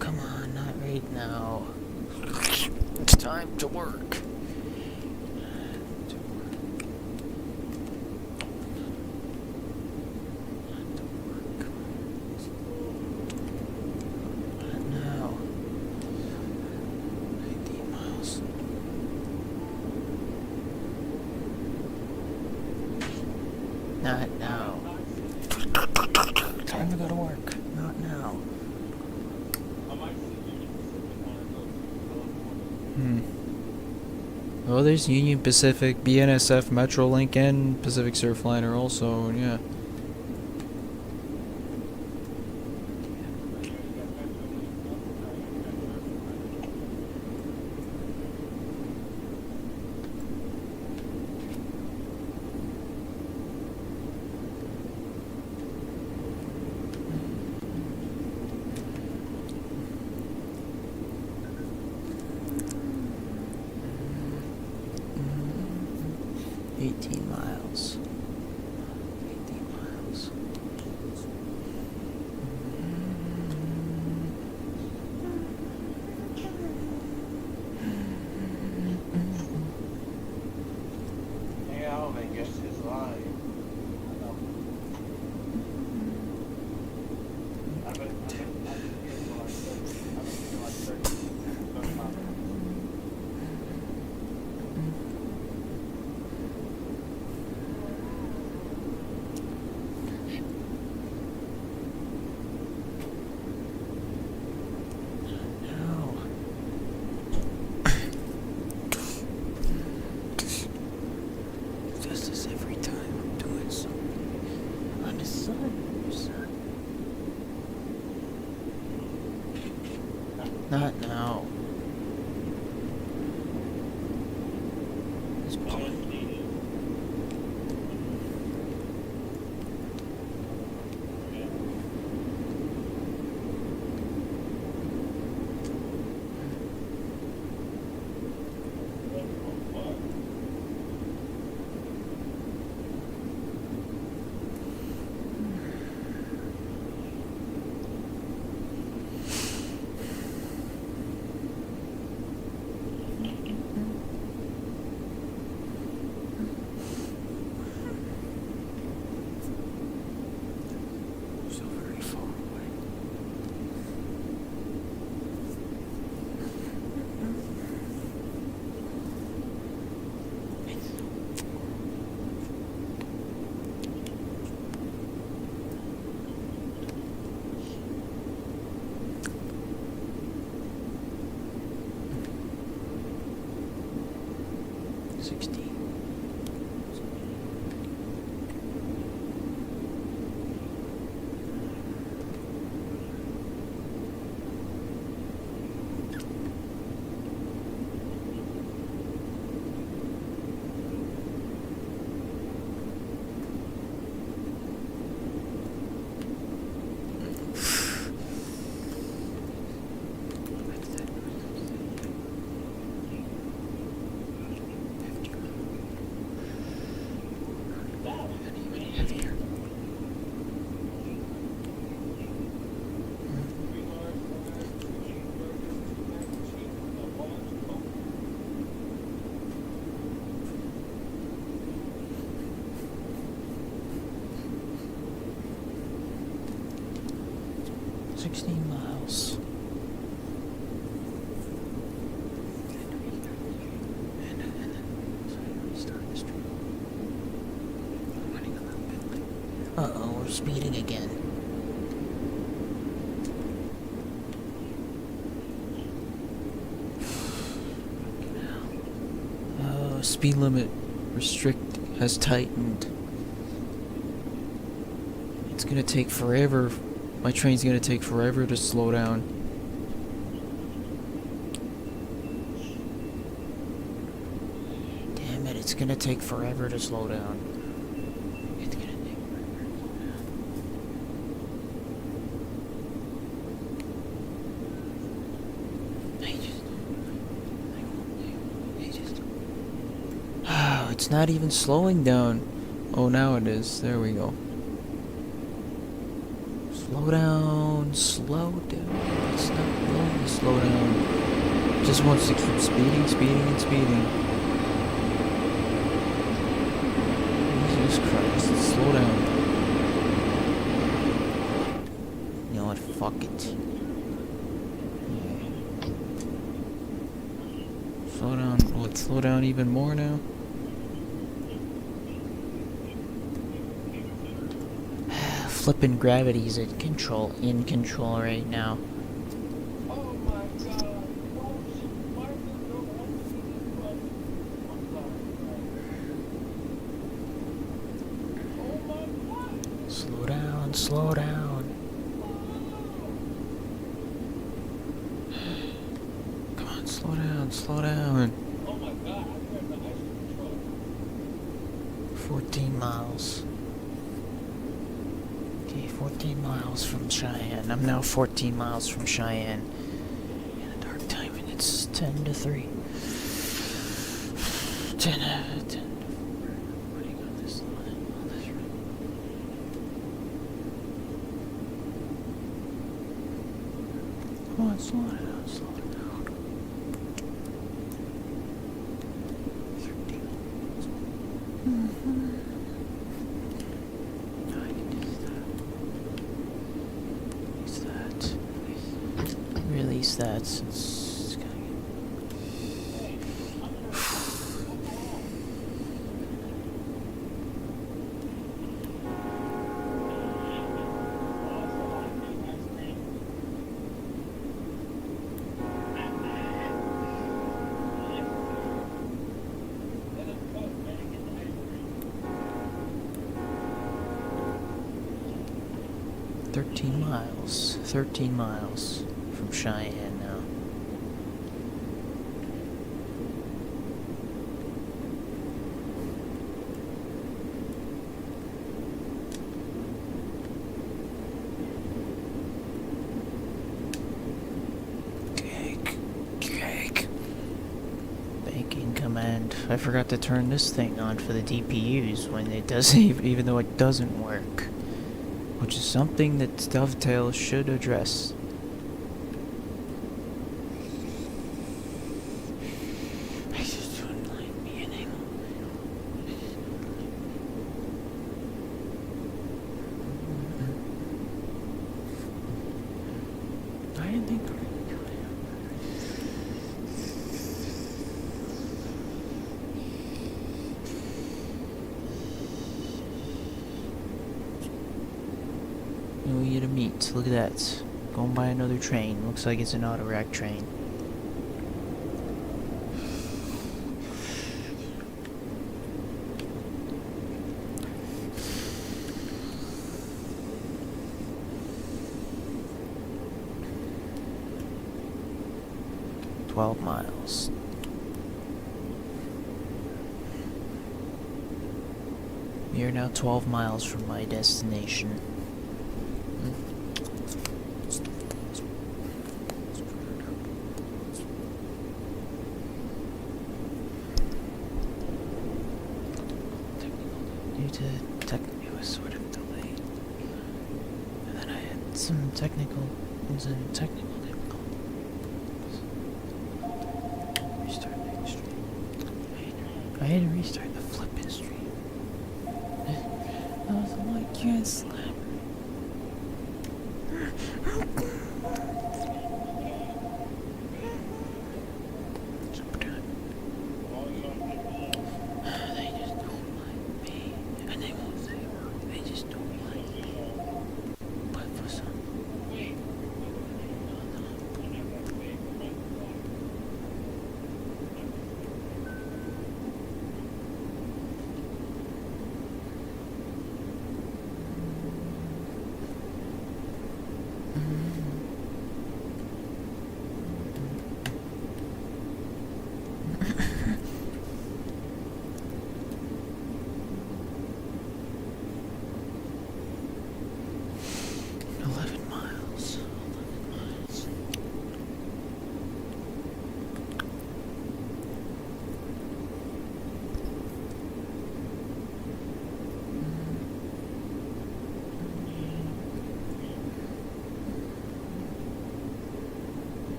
S3: Come on, not right now. It's time to work.
S2: Not now. Time to go to work. Not now.
S4: I might see Union Pacific when I go to California.
S3: Oh, there's Union Pacific, BNSF, Metrolink, and Pacific Surfliner also, yeah. Miles. 18 miles.
S5: Yeah, Alvin gets his line. I've been here for like 35 minutes.
S2: Just as every time I'm doing something on the sun, Not now. It's pulling. So very far away. It's 16. Miles. Uh-oh, we're speeding again. Speed limit has tightened. It's gonna take forever. My train's gonna take forever to slow down. Damn it, it's gonna take forever to slow down. It's gonna take forever to slow down. Oh, it's not even slowing down. Oh, now it is. There we go. Slow down, slow down. It's not going to slow down. It just wants to keep speeding, speeding, and speeding. Jesus Christ, slow down. You know what, fuck it. Yeah. Slow down, let's slow down even more now. flippin' gravity's in control right now.
S4: Oh my god. Oh shit. Why is this so button? I'm sorry. Oh my god.
S2: Slow down, slow down. Come on, slow down, slow down.
S4: Oh my god. I think I'm the ice control.
S2: 14 miles. Okay, 14 miles from Cheyenne. I'm now 14 miles from Cheyenne. In a dark time, and it's 10 to 3. 10 to 4. Putting on this line, on this road. Come on, slow it down, slow it down. 13 miles. I can do that. Release that since it's gonna get...
S4: Let him cook, man. Get the ice cream.
S2: 13 miles. 13 miles from Cheyenne now. Cake. Banking command. I forgot to turn this thing on for the DPUs when it does, even though it doesn't work. Which is something that Dovetail should address. I just don't like being able. I didn't think. We get a meet. Look at that. Going by another train. Looks like it's an auto-rack train. "12 miles. We are now 12 miles from my destination. It was sort of delayed. And then I had some technical difficulties. Restart the stream. I had to restart the flipping stream. I was like, yes, slam. They just don't like me. And they won't say a word. They just don't like me. But for some...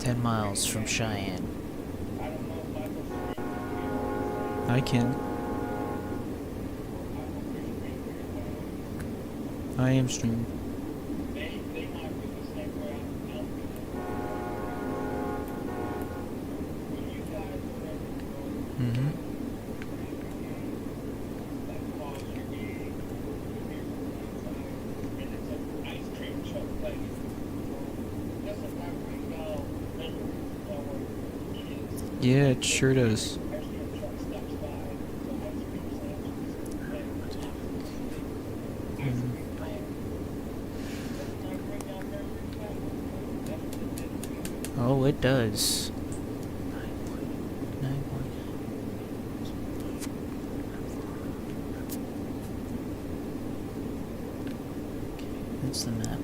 S2: 10 miles from Cheyenne.
S4: I don't know if I can stream
S3: I can. I am streaming.
S4: They might be the same way I'm doing. When you guys are ready to go,
S3: Mm-hmm.
S4: that calls your game, and it's an ice cream truck place. Doesn't that bring down memories of our kids?
S3: Yeah, it sure does.
S4: Ice cream truck stops by, the ice cream sandwiches, and ice cream
S3: Mhm.
S4: man. Doesn't that bring down memories, guys? That's what it did to me.
S2: Oh, it does. 9 point. That's the map.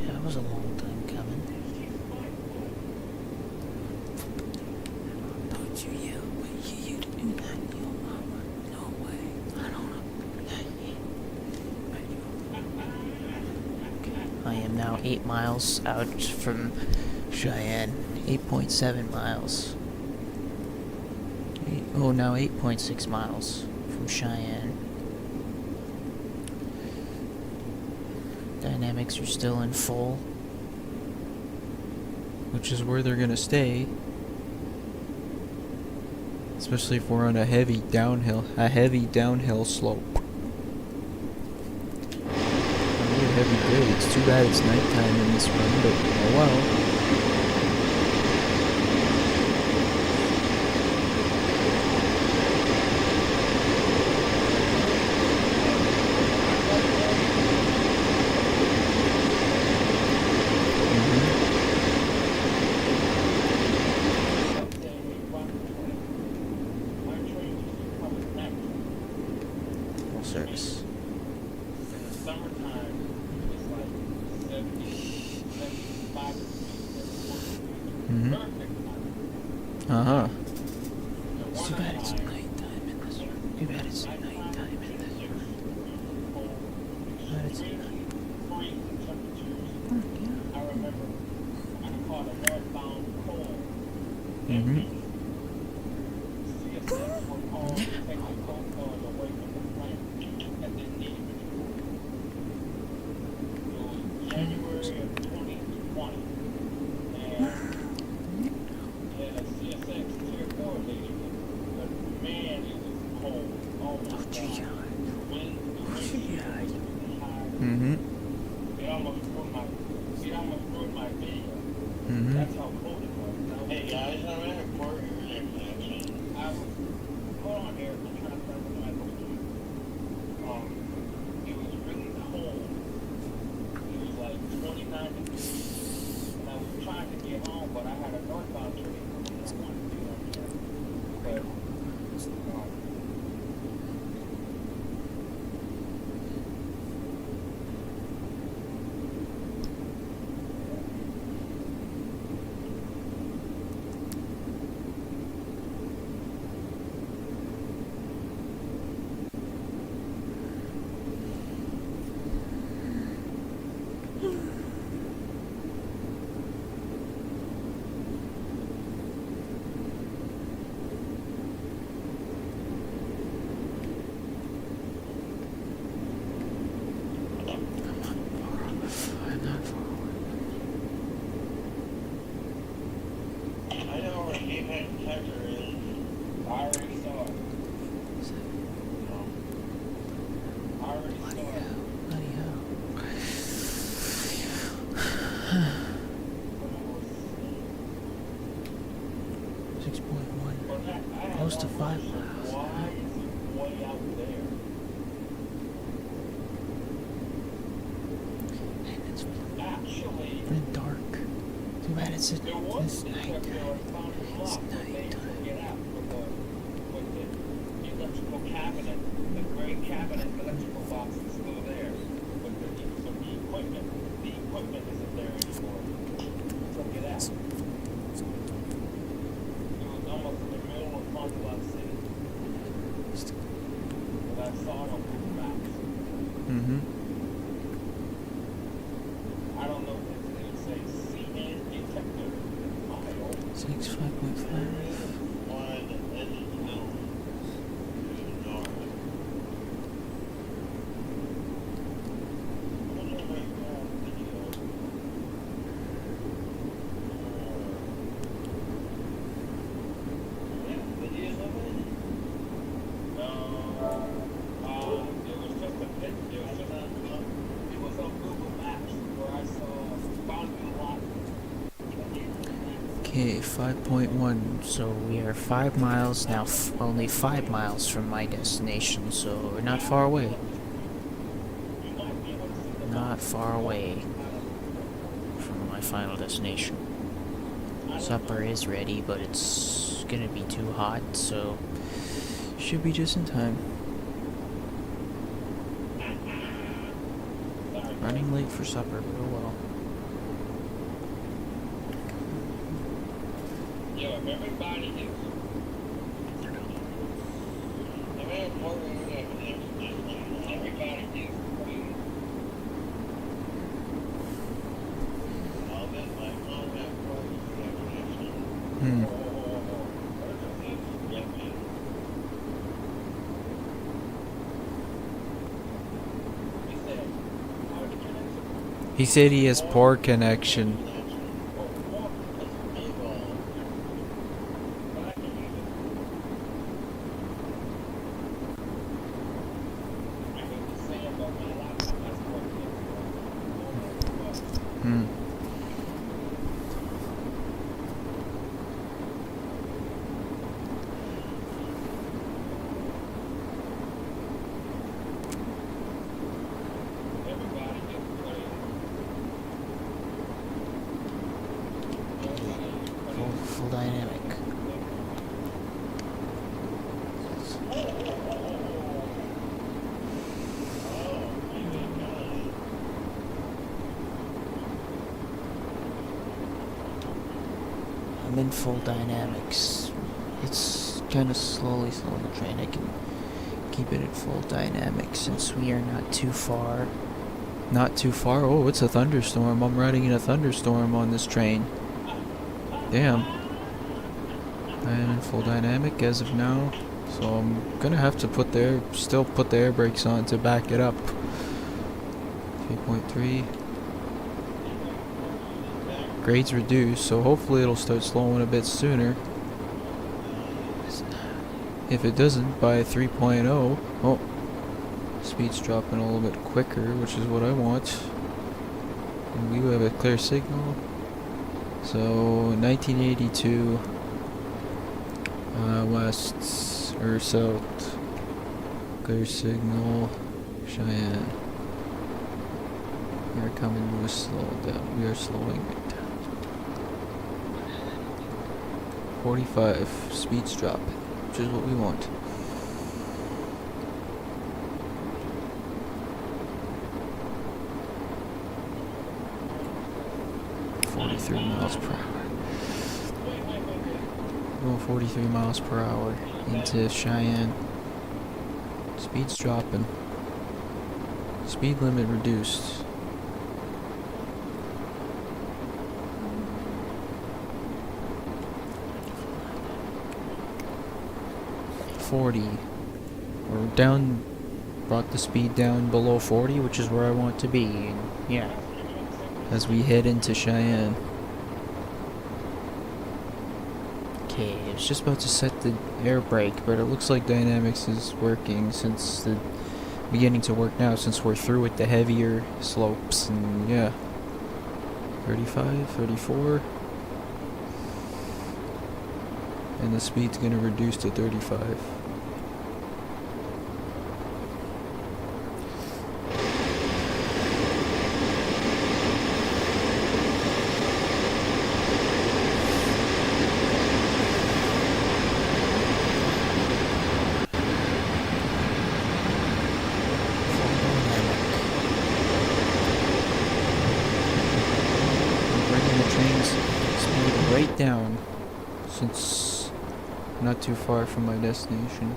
S2: That was a long time coming. Don't you yell, but you do that, your mama. No way. I don't know. Okay. I am now 8 miles out from Cheyenne. 8.7 miles. Now 8.6 miles from Cheyenne. Dynamics are still in full.
S3: Which is where they're gonna stay. Especially if we're on a heavy downhill slope. It'll be a heavy day. It's too bad it's nighttime in this run, but oh well.
S2: Full service.
S4: In the summertime, it's like 70, 75 degrees.
S3: Mhm.
S4: Perfect.
S3: Uh-huh.
S4: The
S2: Too bad it's
S4: wintertime,
S2: nighttime in this room. Too bad it's nighttime in this room. But it's
S4: extremely freezing temperatures. I remember I caught a northbound cold.
S3: Mhm.
S4: CSX were called to take the cold cars away from the plant that didn't need it anymore. It was January of 2020, and we had a CSX Tier 4 leader, but man, it was cold. Oh my God. The wind was high.
S3: Mhm.
S4: It almost ruined my video.
S3: Mhm.
S4: That's how cold it was.
S5: Hey guys, I'm at a port intersection.
S4: I was, hold on here, I'm trying to find the mic over here. It was really cold. It was like 29 degrees. And I was trying to get home, but I had a northbound train coming and I wanted to get on here. But,
S2: close to 5 miles.
S4: Why is it way out there?
S2: And it's
S4: Actually,
S2: been dark. Too bad it's
S4: there was
S2: this
S4: a
S2: night.
S4: detector I found in
S2: It's
S4: lock that they
S2: nighttime.
S4: took it out with the electrical cabinet, the gray cabinet electrical box is still there. But the equipment isn't there anymore. Took it out. It was almost in the middle of Fondulon City. But I saw it on Google Maps.
S3: Mm-hmm.
S4: I don't know if it would say CN detector mile.
S2: 5.5.
S5: One that isn't known to the north. I wonder if I got video. Yeah, videos of it?
S4: It was just a picture. It was on Google Maps where I saw Fondulon.
S2: Okay, 5.1. So we are 5 miles now, only 5 miles from my destination, so we're not far away. Not far away from my final destination. Supper is ready, but it's gonna be too hot, so should be just in time. Running late for supper, but oh well.
S4: Yo, if everybody is
S5: The very important thing that
S4: everybody is clean.
S5: all this like all that work definition.
S3: Hmm. He said he has poor connection. Hmm.
S2: Full dynamic. I'm in full dynamics. It's kind of slowly train. I can keep it at full dynamics since we are not too far.
S3: Not too far. Oh, it's a thunderstorm. I'm riding in a thunderstorm on this train. Damn. I am in full dynamic as of now, so I'm gonna have to still put the air brakes on to back it up. 3.3. Grade's reduced, so hopefully it'll start slowing a bit sooner. If it doesn't, by 3.0, oh, speed's dropping a little bit quicker, which is what I want. And we have a clear signal. So 1982 west or south, clear signal, Cheyenne. We are coming to a slow down. We are slowing it down. 45 speeds dropping, which is what we want. Miles per hour. Going 43 miles per hour into Cheyenne. Speed's dropping. Speed limit reduced. We're down, brought the speed down below 40, which is where I want to be. And yeah, as we head into Cheyenne. Okay, I was just about to set the air brake, but it looks like dynamics is working since the beginning to work now since we're through with the heavier slopes. And yeah, 35, 34. and the speed's gonna reduce to 35. Bringing the train's speed right down, since not too far from my destination.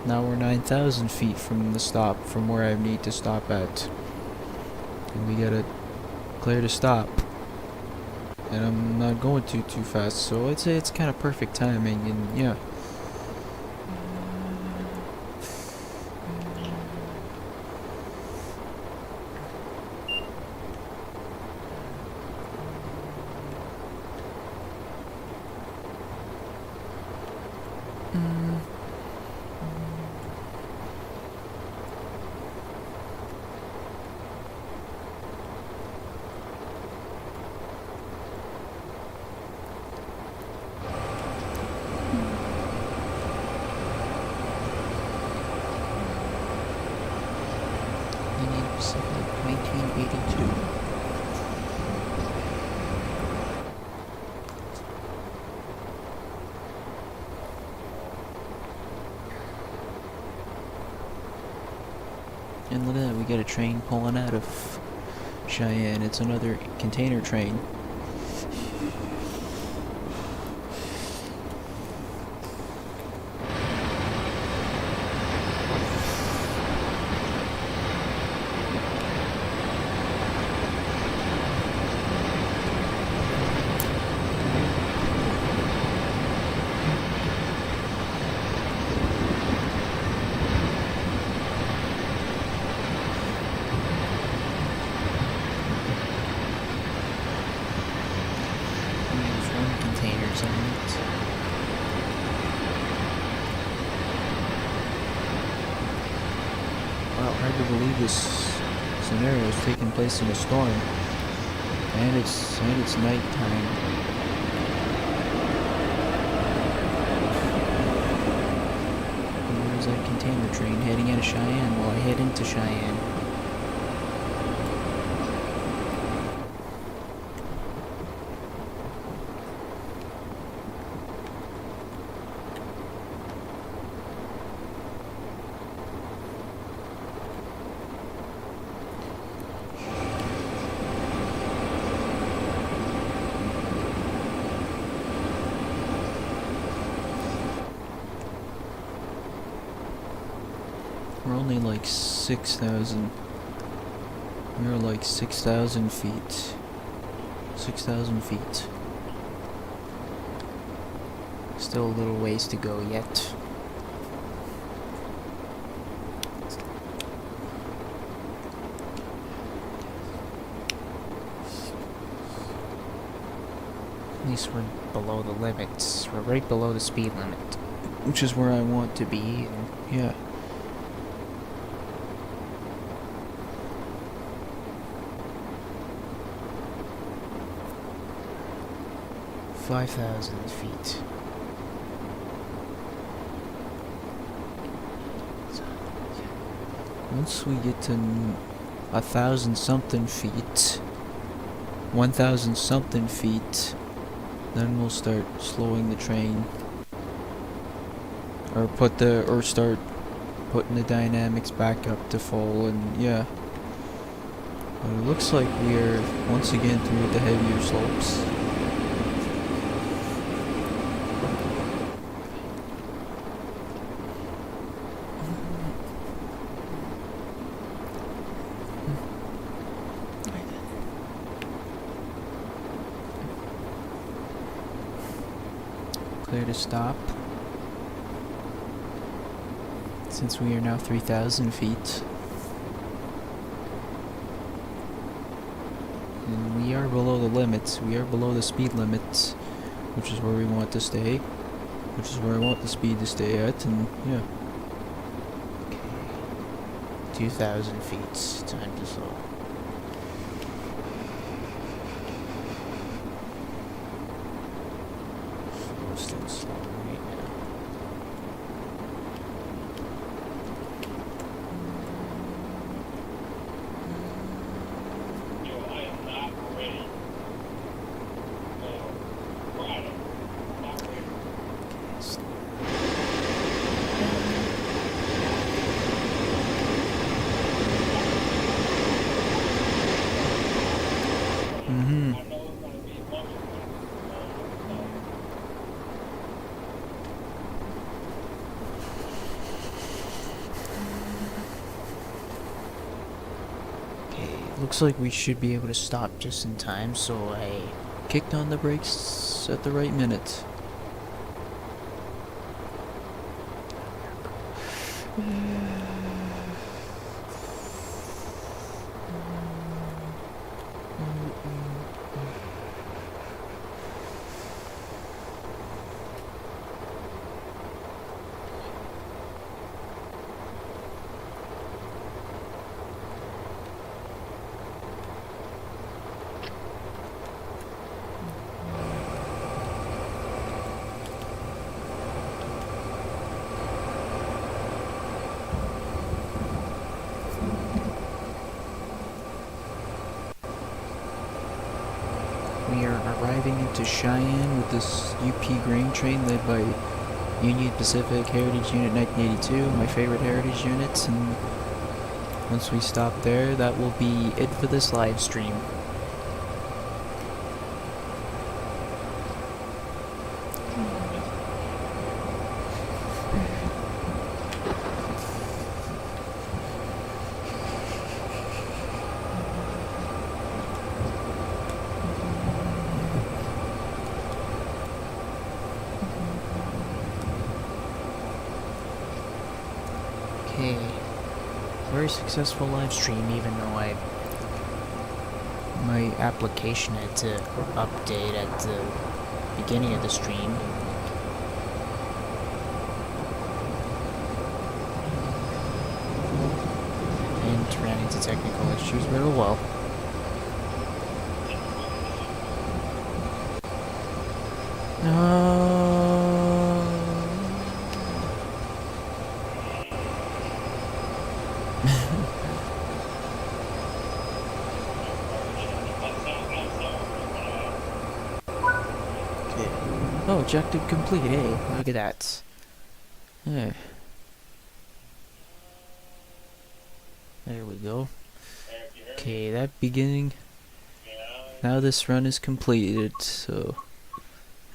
S3: Now we're 9,000 feet from the stop, from where I need to stop at. And we gotta clear to stop. And I'm not going too fast, so I'd say it's kind of perfect timing, and yeah. Union Pacific, 1982. And look at that, we got a train pulling out of Cheyenne. It's another container train. There's one containers on it. Wow, hard to believe this scenario is taking place in a storm. And it's nighttime. And there's that container train heading out of Cheyenne while I head into Cheyenne. We're only like 6,000. We're like 6,000 feet. 6,000 feet. Still a little ways to go yet. At least we're below the limits. We're right below the speed limit, which is where I want to be, and yeah. $5,000 feet. Once we get to 1,000 something feet, 1,000 something feet, then we'll start slowing the train, or start putting the dynamics back up to full, and yeah. But it looks like we're once again through the heavier slopes. Clear to stop. Since we are now 3,000 feet. And we are below the limits. We are below the speed limits, which is where we want to stay. Which is where I want the speed to stay at, and yeah. Okay. 2,000 feet. Time to slow.
S2: looks like we should be able to stop just in time, so I
S3: Kicked on the brakes at the right minute. We are arriving into Cheyenne with this UP grain train led by Union Pacific Heritage Unit 1982, my favorite heritage units, and once we stop there, that will be it for this live stream. Okay, very successful live stream, even though my application had to update at the beginning of the stream. And ran into technical issues, but oh well. Oh, objective complete, hey, look at that. Yeah. There we go. Okay, that beginning. Now this run is completed, so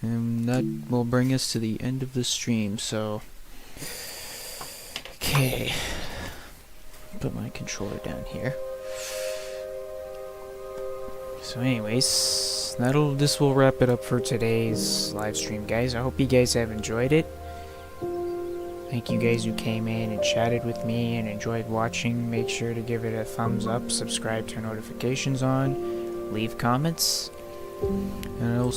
S3: that will bring us to the end of the stream, so okay. Put my controller down here. So anyways, this will wrap it up for today's live stream, guys. I hope you guys have enjoyed it. Thank you guys who came in and chatted with me and enjoyed watching. Make sure to give it a thumbs up, subscribe, turn notifications on, leave comments, and I'll